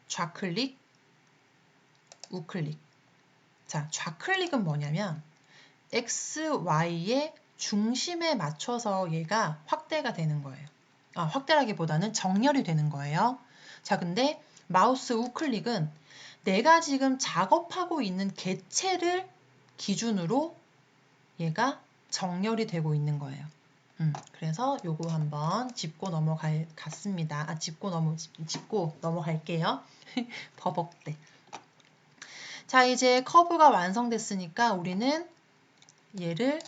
좌클릭, 우클릭. 자, 좌클릭은 뭐냐면 X, Y의 중심에 맞춰서 얘가 확대가 되는 거예요. 확대라기보다는 정렬이 되는 거예요. 자, 근데 마우스 우클릭은 내가 지금 작업하고 있는 개체를 기준으로 얘가 정렬이 되고 있는 거예요. 그래서 요거 한번 짚고 넘어갔습니다. 짚고 넘어갈게요. 버벅대. 자, 이제 커브가 완성됐으니까 우리는 얘를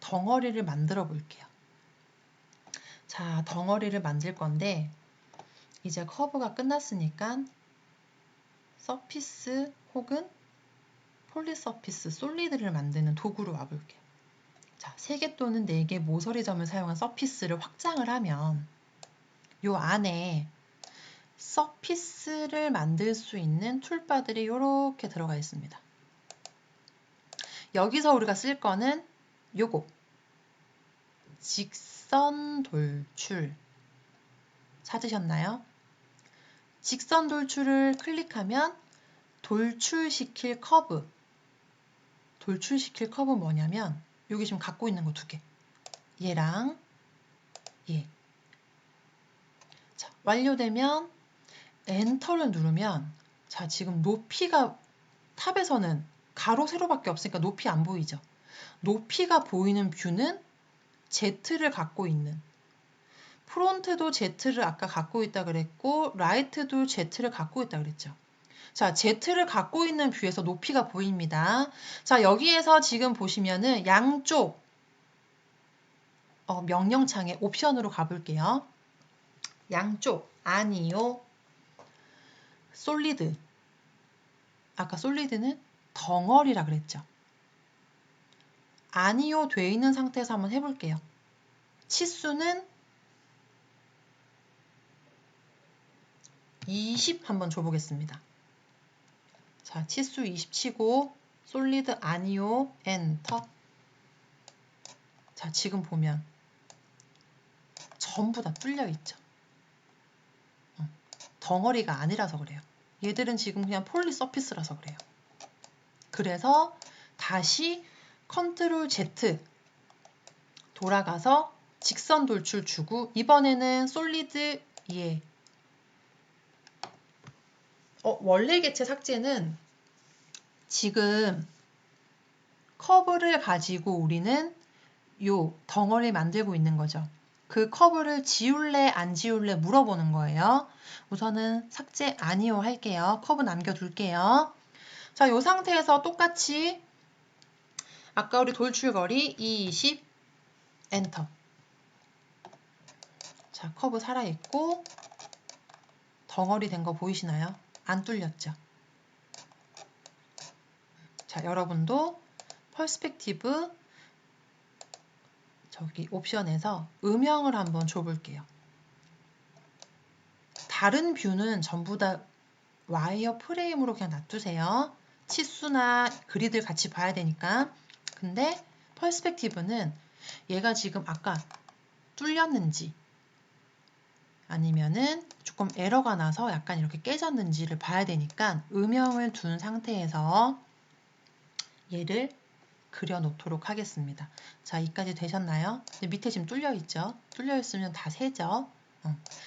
덩어리를 만들어 볼게요. 자, 덩어리를 만들 건데 이제 커브가 끝났으니까 서피스 혹은 폴리서피스, 솔리드를 만드는 도구로 와볼게요. 자, 3개 또는 4개 모서리 점을 사용한 서피스를 확장을 하면 요 안에 서피스를 만들 수 있는 툴바들이 이렇게 들어가 있습니다. 여기서 우리가 쓸 거는 요거 직선 돌출 찾으셨나요? 직선 돌출을 클릭하면 돌출시킬 커브 뭐냐면 여기 지금 갖고 있는 거 2개 얘랑 얘. 자, 완료되면 엔터를 누르면 자, 지금 높이가 탑에서는 가로 세로밖에 없으니까 높이 안 보이죠. 높이가 보이는 뷰는 Z를 갖고 있는, 프론트도 Z를 아까 갖고 있다 그랬고 라이트도 Z를 갖고 있다 그랬죠. 자, Z를 갖고 있는 뷰에서 높이가 보입니다. 자, 여기에서 지금 보시면은 양쪽 명령창에 옵션으로 가볼게요. 양쪽 아니요 솔리드. 아까 솔리드는 덩어리라 그랬죠. 아니요 돼 있는 상태에서 한번 해볼게요. 치수는 20 한번 줘보겠습니다. 자, 치수 20 치고 솔리드 아니요 엔터. 자, 지금 보면 전부 다 뚫려 있죠. 덩어리가 아니라서 그래요. 얘들은 지금 그냥 폴리 서피스라서 그래요. 그래서 다시 컨트롤 Z 돌아가서 직선 돌출 주고 이번에는 솔리드 예. 원래 개체 삭제는 지금 커브를 가지고 우리는 요 덩어리를 만들고 있는 거죠. 그 커브를 지울래 안 지울래 물어보는 거예요. 우선은 삭제 아니요 할게요. 커브 남겨둘게요. 자, 요 상태에서 똑같이 아까 우리 돌출거리 20 엔터. 자, 커브 살아있고 덩어리 된 거 보이시나요? 안 뚫렸죠? 자, 여러분도 퍼스펙티브 저기 옵션에서 음영을 한번 줘볼게요. 다른 뷰는 전부 다 와이어 프레임으로 그냥 놔두세요. 치수나 그리드를 같이 봐야 되니까. 근데 퍼스펙티브는 얘가 지금 아까 뚫렸는지 아니면은 조금 에러가 나서 약간 이렇게 깨졌는지를 봐야 되니까 음영을 둔 상태에서 얘를 그려놓도록 하겠습니다. 자, 여기까지 되셨나요? 밑에 지금 뚫려 있죠? 뚫려 있으면 다 새죠?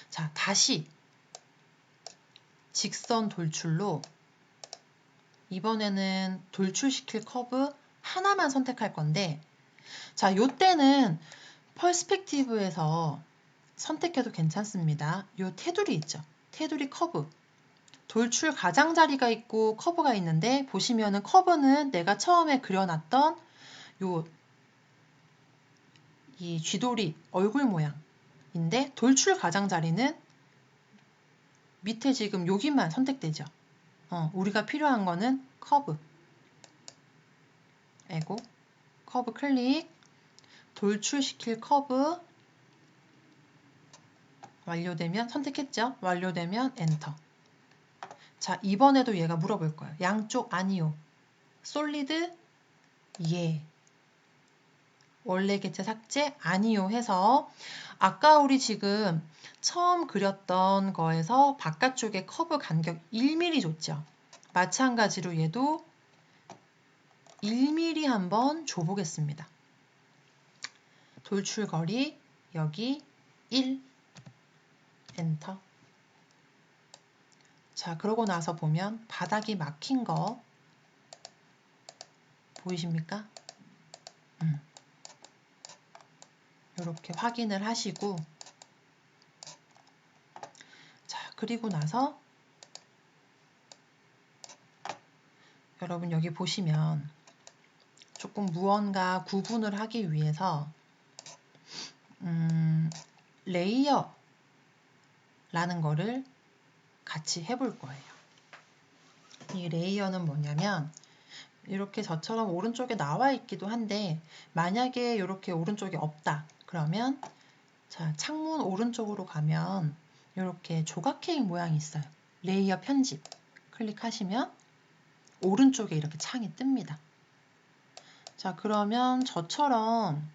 자, 다시 직선 돌출로 이번에는 돌출시킬 커브 하나만 선택할 건데 자, 요때는 퍼스펙티브에서 선택해도 괜찮습니다. 요 테두리 있죠? 테두리 커브. 돌출 가장자리가 있고 커브가 있는데 보시면은 커브는 내가 처음에 그려놨던 이 쥐돌이 얼굴 모양인데 돌출 가장자리는 밑에 지금 여기만 선택되죠. 우리가 필요한 거는 커브. 에고 커브 클릭. 돌출시킬 커브. 완료되면 선택했죠. 완료되면 엔터. 자, 이번에도 얘가 물어볼 거예요. 양쪽 아니요. 솔리드 예. 원래 개체 삭제 아니요 해서 아까 우리 지금 처음 그렸던 거에서 바깥쪽에 커브 간격 1mm 줬죠. 마찬가지로 얘도 1mm 한번 줘보겠습니다. 돌출거리 여기 1 엔터. 자, 그러고 나서 보면 바닥이 막힌 거 보이십니까? 이렇게 확인을 하시고 자, 그리고 나서 여러분 여기 보시면 조금 무언가 구분을 하기 위해서 레이어라는 거를 같이 해볼 거예요. 이 레이어는 뭐냐면 이렇게 저처럼 오른쪽에 나와 있기도 한데 만약에 이렇게 오른쪽에 없다 그러면 자, 창문 오른쪽으로 가면 이렇게 조각 케이크 모양이 있어요. 레이어 편집 클릭하시면 오른쪽에 이렇게 창이 뜹니다. 자, 그러면 저처럼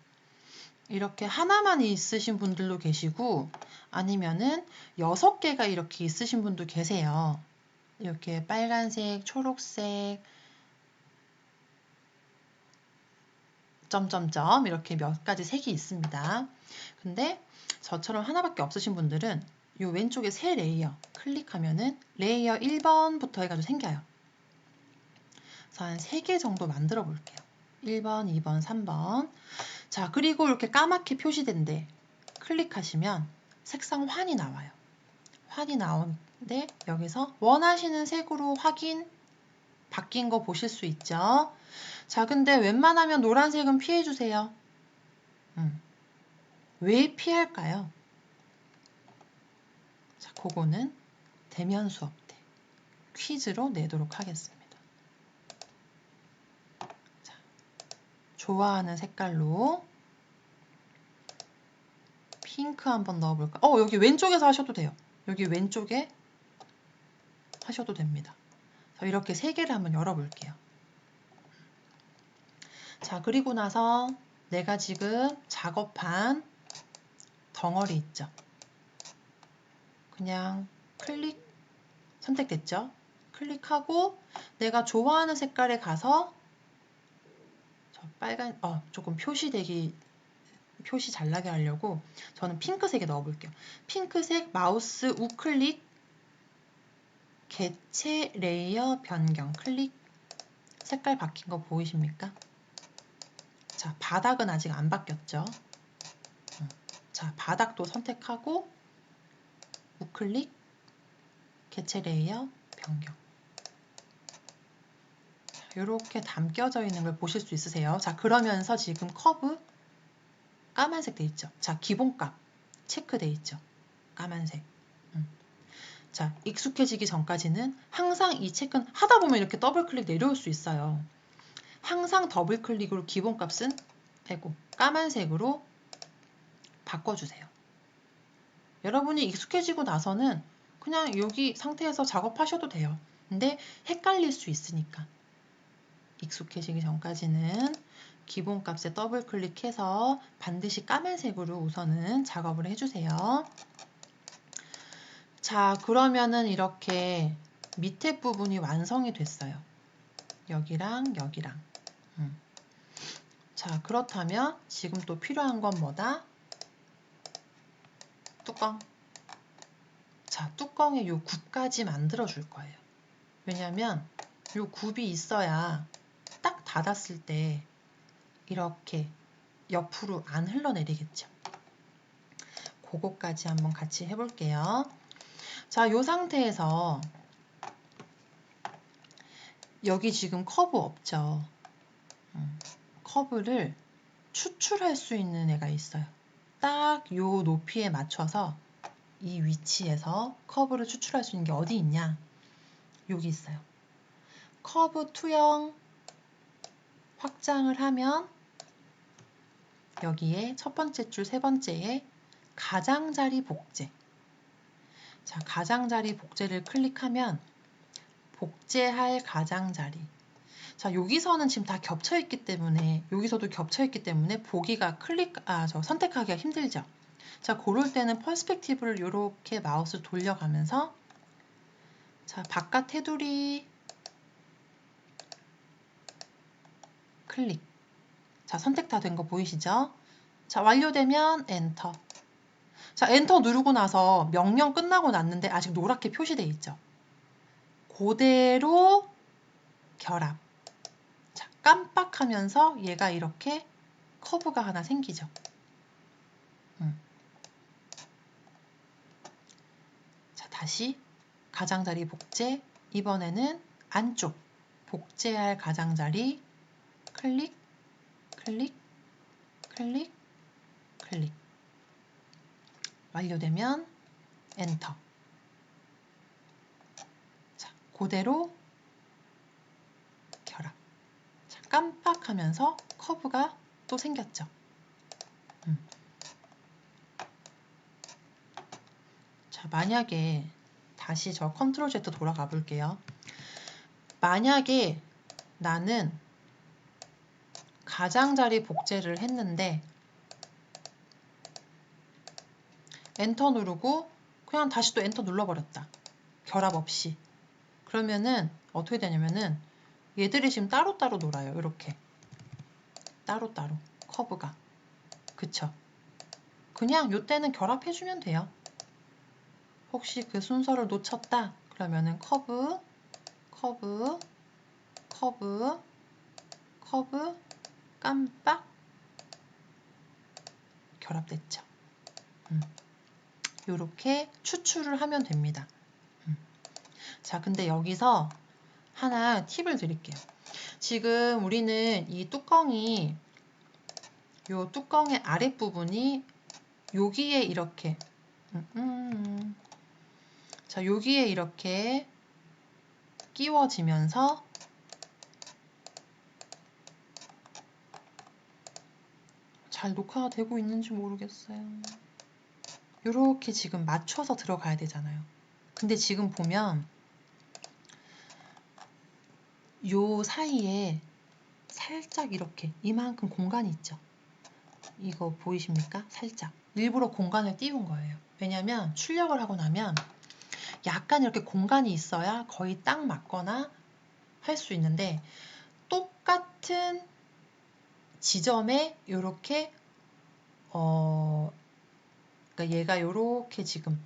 이렇게 하나만 있으신 분들도 계시고 아니면은 6개가 이렇게 있으신 분도 계세요. 이렇게 빨간색, 초록색, 점점점 이렇게 몇 가지 색이 있습니다. 근데 저처럼 하나밖에 없으신 분들은 이 왼쪽에 새 레이어 클릭하면은 레이어 1번부터 해가지고 생겨요. 그래서 한 3개 정도 만들어 볼게요. 1번, 2번, 3번. 자, 그리고 이렇게 까맣게 표시된데 클릭하시면 색상 환이 나와요. 환이 나오는데 여기서 원하시는 색으로 확인, 바뀐 거 보실 수 있죠. 자, 근데 웬만하면 노란색은 피해주세요. 왜 피할까요? 자, 그거는 대면 수업 때 퀴즈로 내도록 하겠습니다. 자, 좋아하는 색깔로 핑크 한번 넣어볼까? 여기 왼쪽에서 하셔도 돼요. 여기 왼쪽에 하셔도 됩니다. 자, 이렇게 3개를 한번 열어볼게요. 자, 그리고 나서 내가 지금 작업한 덩어리 있죠? 그냥 클릭 선택됐죠? 클릭하고 내가 좋아하는 색깔에 가서 저 빨간 조금 표시 잘 나게 하려고 저는 핑크색에 넣어볼게요. 핑크색 마우스 우클릭 개체 레이어 변경 클릭 색깔 바뀐 거 보이십니까? 자, 바닥은 아직 안 바뀌었죠? 자, 바닥도 선택하고 우클릭 개체 레이어 변경. 이렇게 담겨져 있는 걸 보실 수 있으세요. 자, 그러면서 지금 커브 까만색 돼 있죠. 자, 기본값 체크돼 있죠. 까만색. 자, 익숙해지기 전까지는 항상 이 체크는 하다 보면 이렇게 더블 클릭 내려올 수 있어요. 항상 더블 클릭으로 기본값은 까만색으로 바꿔주세요. 여러분이 익숙해지고 나서는 그냥 여기 상태에서 작업하셔도 돼요. 근데 헷갈릴 수 있으니까 익숙해지기 전까지는 기본값에 더블 클릭해서 반드시 까만색으로 우선은 작업을 해주세요. 자, 그러면은 이렇게 밑에 부분이 완성이 됐어요. 여기랑 여기랑. 자, 그렇다면 지금 또 필요한 건 뭐다? 뚜껑. 자, 뚜껑에 요 굽까지 만들어 줄 거예요. 왜냐면 요 굽이 있어야 딱 닫았을 때 이렇게 옆으로 안 흘러내리겠죠. 그거까지 한번 같이 해볼게요. 자, 이 상태에서 여기 지금 커브 없죠. 커브를 추출할 수 있는 애가 있어요. 딱 요 높이에 맞춰서 이 위치에서 커브를 추출할 수 있는 게 어디 있냐? 여기 있어요. 커브 투영 확장을 하면 여기에 첫 번째 줄 세 번째에 가장자리 복제. 자, 가장자리 복제를 클릭하면 복제할 가장자리. 자, 여기서는 지금 다 겹쳐있기 때문에 여기서도 겹쳐있기 때문에 보기가 선택하기가 힘들죠. 자, 그럴 때는 퍼스펙티브를 이렇게 마우스 돌려가면서 자, 바깥 테두리 클릭. 자, 선택 다 된 거 보이시죠? 자, 완료되면 엔터. 자, 엔터 누르고 나서 명령 끝나고 났는데 아직 노랗게 표시되어 있죠. 그대로 결합. 자, 깜빡하면서 얘가 이렇게 커브가 하나 생기죠. 자, 다시 가장자리 복제. 이번에는 안쪽 복제할 가장자리 클릭, 클릭, 클릭, 클릭. 완료되면 엔터. 자, 그대로 결합. 자, 깜빡하면서 커브가 또 생겼죠. 자, 만약에 다시 저 컨트롤 Z 돌아가 볼게요. 만약에 나는 가장자리 복제를 했는데 엔터 누르고 그냥 다시 또 엔터 눌러버렸다. 결합 없이. 그러면은 어떻게 되냐면은 얘들이 지금 따로따로 놀아요. 이렇게. 따로따로. 커브가. 그쵸? 그냥 요때는 결합해주면 돼요. 혹시 그 순서를 놓쳤다? 그러면은 커브, 커브, 커브, 커브, 깜빡 결합됐죠. 요렇게 추출을 하면 됩니다. 자, 근데 여기서 하나 팁을 드릴게요. 지금 우리는 이 뚜껑이 요 뚜껑의 아랫부분이 여기에 이렇게 자, 여기에 이렇게 끼워지면서 잘 녹화가 되고 있는지 모르겠어요. 이렇게 지금 맞춰서 들어가야 되잖아요. 근데 지금 보면 요 사이에 살짝 이렇게 이만큼 공간이 있죠. 이거 보이십니까? 살짝. 일부러 공간을 띄운 거예요. 왜냐면 출력을 하고 나면 약간 이렇게 공간이 있어야 거의 딱 맞거나 할 수 있는데 똑같은 지점에 이렇게 그러니까 얘가 이렇게 지금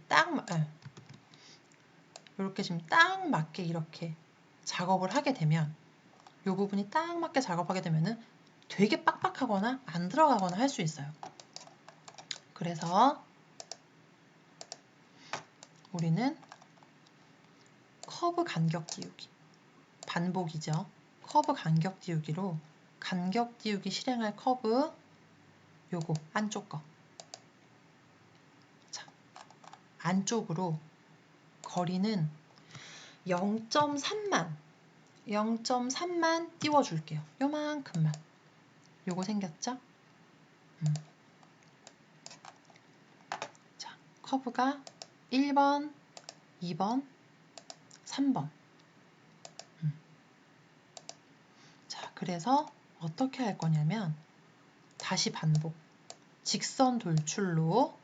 이렇게 지금 딱 맞게 이렇게 작업을 하게 되면 이 부분이 딱 맞게 작업하게 되면은 되게 빡빡하거나 안 들어가거나 할 수 있어요. 그래서 우리는 커브 간격 띄우기 반복이죠. 커브 간격 띄우기로 간격 띄우기 실행할 커브 요거 안쪽 거. 자, 안쪽으로 거리는 0.3만 띄워줄게요. 요만큼만. 요거 생겼죠? 자, 커브가 1번, 2번, 3번. 자, 그래서 어떻게 할 거냐면 다시 반복. 직선 돌출로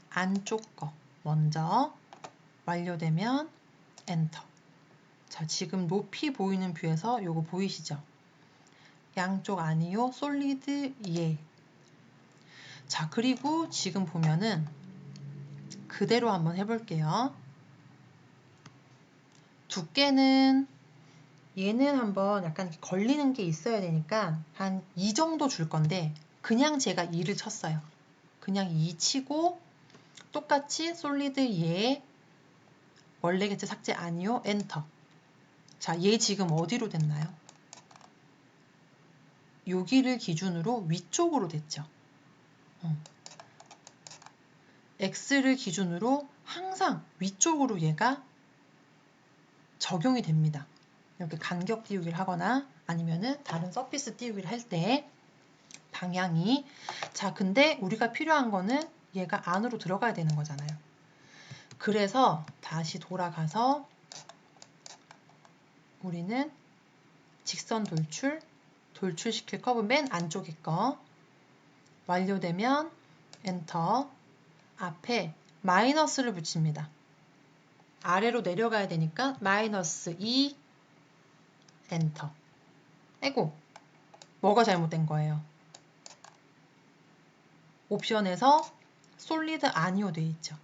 안쪽 거 먼저 완료되면 엔터. 자, 지금 높이 보이는 뷰에서 요거 보이시죠? 양쪽 아니요, 솔리드 예. 자, 그리고 지금 보면은 그대로 한번 해볼게요. 두께는 얘는 한번 약간 걸리는 게 있어야 되니까 한 2 정도 줄 건데 그냥 제가 2를 쳤어요. 그냥 2 치고 똑같이 솔리드 얘 원래 객체 삭제 아니요. 엔터. 자, 얘 지금 어디로 됐나요? 여기를 기준으로 위쪽으로 됐죠. X를 기준으로 항상 위쪽으로 얘가 적용이 됩니다. 이렇게 간격 띄우기를 하거나 아니면은 다른 서피스 띄우기를 할 때 방향이. 자, 근데 우리가 필요한 거는 얘가 안으로 들어가야 되는 거잖아요. 그래서 다시 돌아가서 우리는 직선 돌출시킬 커브 맨 안쪽에 거 완료되면 엔터. 앞에 마이너스를 붙입니다. 아래로 내려가야 되니까 마이너스 2 엔터. 아이고, 뭐가 잘못된 거예요? 옵션에서 솔리드 아니오 돼 있죠.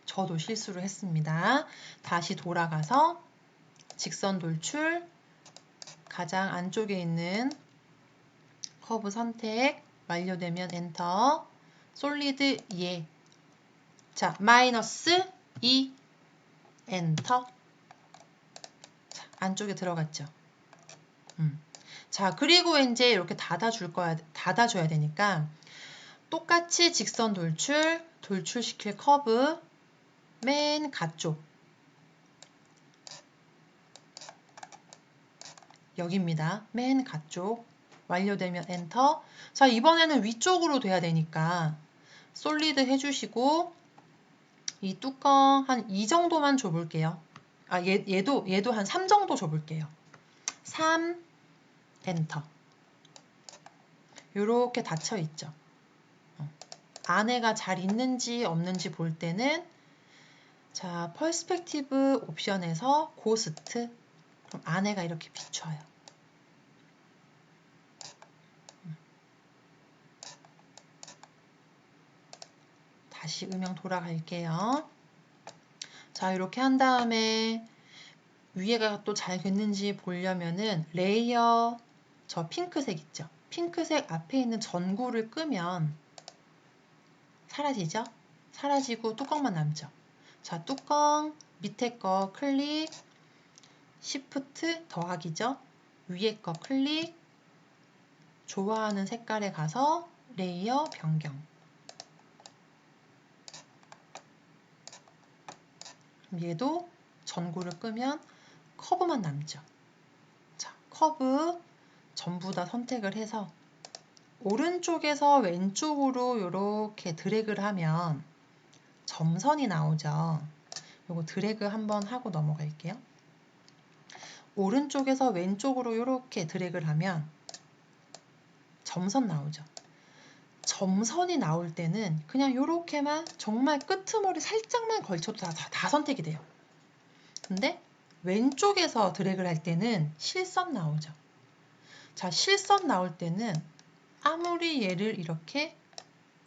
저도 실수를 했습니다. 다시 돌아가서 직선 돌출 가장 안쪽에 있는 커브 선택 완료되면 엔터. 솔리드 예. 자, 마이너스 2 엔터. 자, 안쪽에 들어갔죠. 자, 그리고 이제 이렇게 닫아줘야 되니까 똑같이 직선 돌출시킬 커브 맨 가쪽 여기입니다. 맨 가쪽 완료되면 엔터. 자, 이번에는 위쪽으로 돼야 되니까 솔리드 해주시고 이 뚜껑 한 2 정도만 줘볼게요. 아, 얘도 한 3 정도 줘볼게요. 3 엔터. 요렇게 닫혀 있죠. 안에가 잘 있는지 없는지 볼 때는 자, 퍼스펙티브 옵션에서 고스트. 그럼 안에가 이렇게 비춰요. 다시 음영 돌아갈게요. 자, 이렇게 한 다음에 위에가 또 잘 됐는지 보려면은 레이어 저 핑크색 있죠? 핑크색 앞에 있는 전구를 끄면 사라지죠? 사라지고 뚜껑만 남죠. 자, 뚜껑 밑에 거 클릭, 시프트 더하기죠? 위에 거 클릭, 좋아하는 색깔에 가서 레이어 변경. 얘도 전구를 끄면 커브만 남죠. 자, 커브 전부 다 선택을 해서 오른쪽에서 왼쪽으로 이렇게 드래그를 하면 점선이 나오죠. 요거 드래그 한번 하고 넘어갈게요. 오른쪽에서 왼쪽으로 이렇게 드래그를 하면 점선 나오죠. 점선이 나올 때는 그냥 이렇게만 정말 끄트머리 살짝만 걸쳐도 다 선택이 돼요. 근데 왼쪽에서 드래그를 할 때는 실선 나오죠. 자, 실선 나올 때는 아무리 얘를 이렇게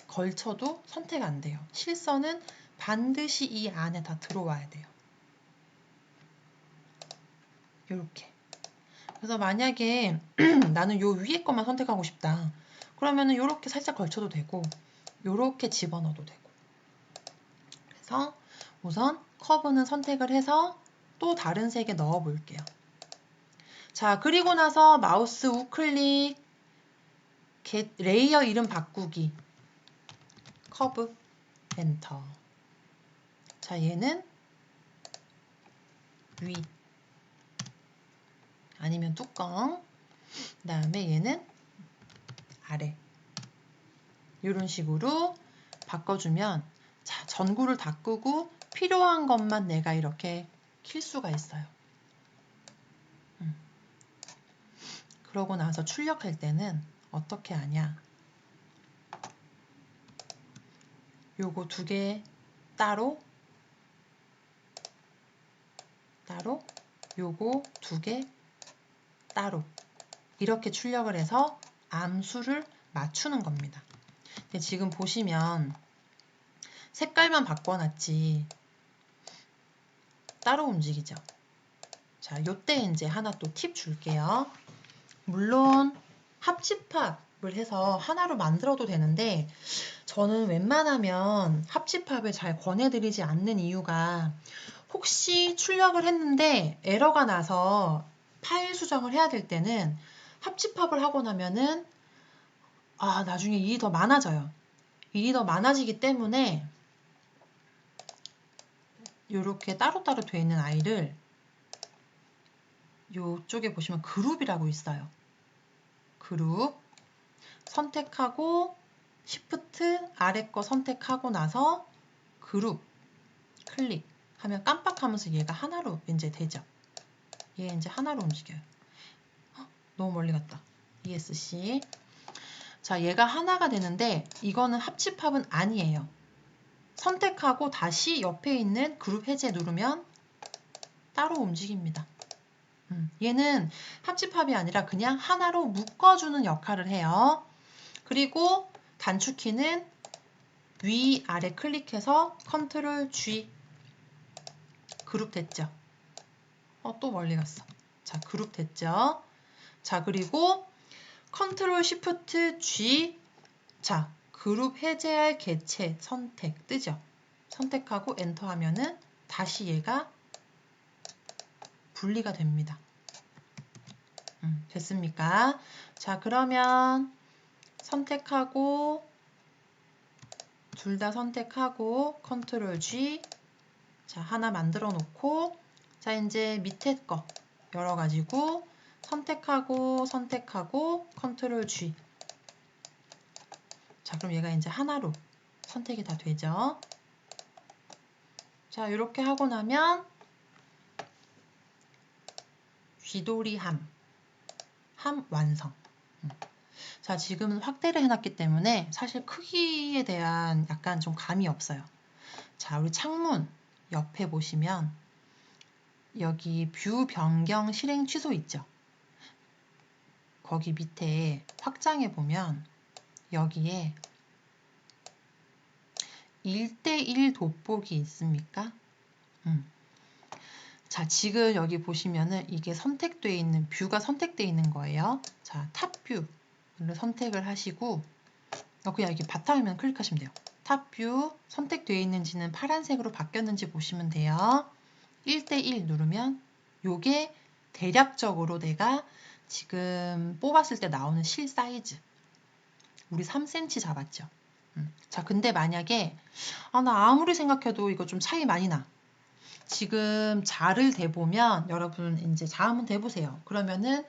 걸쳐도 선택 안 돼요. 실선은 반드시 이 안에 다 들어와야 돼요. 이렇게. 그래서 만약에 나는 요 위에 것만 선택하고 싶다. 그러면은 이렇게 살짝 걸쳐도 되고 이렇게 집어넣어도 되고. 그래서 우선 커브는 선택을 해서 또 다른 색에 넣어 볼게요. 자, 그리고 나서 마우스 우클릭, 레이어 이름 바꾸기, 커브, 엔터. 자, 얘는 위, 아니면 뚜껑, 그 다음에 얘는 아래. 이런 식으로 바꿔주면 자, 전구를 다 끄고 필요한 것만 내가 이렇게 킬 수가 있어요. 그러고 나서 출력할 때는 어떻게 하냐. 요거 2개 따로, 요거 2개 따로 이렇게 출력을 해서 암수를 맞추는 겁니다. 근데 지금 보시면 색깔만 바꿔놨지 따로 움직이죠. 자, 요때 이제 하나 또 팁 줄게요. 물론 합집합 해서 하나로 만들어도 되는데 저는 웬만하면 합집합을 잘 권해드리지 않는 이유가 혹시 출력을 했는데 에러가 나서 파일 수정을 해야 될 때는 합집합을 하고 나면은 나중에 일이 더 많아져요. 일이 더 많아지기 때문에 이렇게 따로따로 되어 있는 아이를 이쪽에 보시면 그룹이라고 있어요. 그룹 선택하고 Shift 아래 거 선택하고 나서 그룹 클릭하면 깜빡하면서 얘가 하나로 이제 되죠. 얘 이제 하나로 움직여요. 너무 멀리 갔다. ESC. 자, 얘가 하나가 되는데 이거는 합집합은 아니에요. 선택하고 다시 옆에 있는 그룹 해제 누르면 따로 움직입니다. 얘는 합집합이 아니라 그냥 하나로 묶어주는 역할을 해요. 그리고 단축키는 위 아래 클릭해서 컨트롤 G 그룹 됐죠. 또 멀리 갔어. 자, 그룹 됐죠. 자, 그리고 컨트롤 시프트 G 자, 그룹 해제할 개체 선택 뜨죠. 선택하고 엔터 하면은 다시 얘가 분리가 됩니다. 됐습니까? 자, 그러면 선택하고 둘 다 선택하고 컨트롤 G 자, 하나 만들어 놓고 자, 이제 밑에 거 열어 가지고 선택하고 컨트롤 G 자, 그럼 얘가 이제 하나로 선택이 다 되죠. 자, 이렇게 하고 나면 쥐돌이 함 완성. 자, 지금은 확대를 해놨기 때문에 사실 크기에 대한 약간 좀 감이 없어요. 자, 우리 창문 옆에 보시면 여기 뷰 변경 실행 취소 있죠? 거기 밑에 확장해 보면 여기에 1:1 돋보기 있습니까? 자, 지금 여기 보시면은 이게 선택되어 있는 뷰가 선택되어 있는 거예요. 자, 탑뷰를 선택을 하시고 그냥 이렇게 바탕화면 클릭하시면 돼요. 탑뷰 선택되어 있는지는 파란색으로 바뀌었는지 보시면 돼요. 1:1 누르면 요게 대략적으로 내가 지금 뽑았을 때 나오는 실 사이즈 우리 3cm 잡았죠. 자, 근데 만약에 나 아무리 생각해도 이거 좀 차이 많이 나. 지금 자를 대보면 여러분 이제 자 한번 대보세요. 그러면은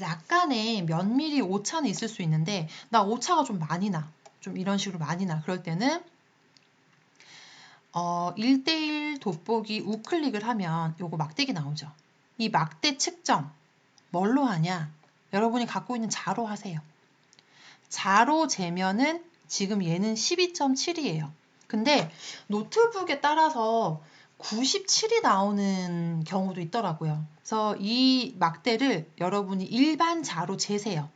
약간의 몇 미리 오차는 있을 수 있는데 나 오차가 좀 많이 나. 좀 이런 식으로 많이 나. 그럴 때는 1:1 돋보기 우클릭을 하면 요거 막대기 나오죠. 이 막대 측정 뭘로 하냐? 여러분이 갖고 있는 자로 하세요. 자로 재면은 지금 얘는 12.7이에요. 근데 노트북에 따라서 97이 나오는 경우도 있더라고요. 그래서 이 막대를 여러분이 일반 자로 재세요.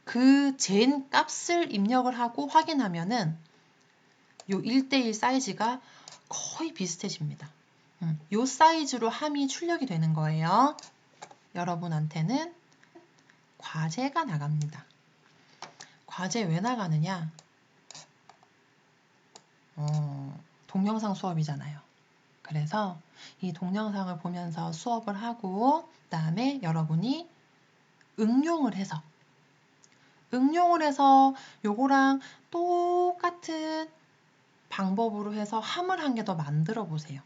그 잰 값을 입력을 하고 확인하면은 요 1:1 사이즈가 거의 비슷해집니다. 요 사이즈로 함이 출력이 되는 거예요. 여러분한테는 과제가 나갑니다. 과제 왜 나가느냐? 동영상 수업이잖아요. 그래서 이 동영상을 보면서 수업을 하고 그다음에 여러분이 응용을 해서 요거랑 똑같은 방법으로 해서 함을 한 개 더 만들어 보세요.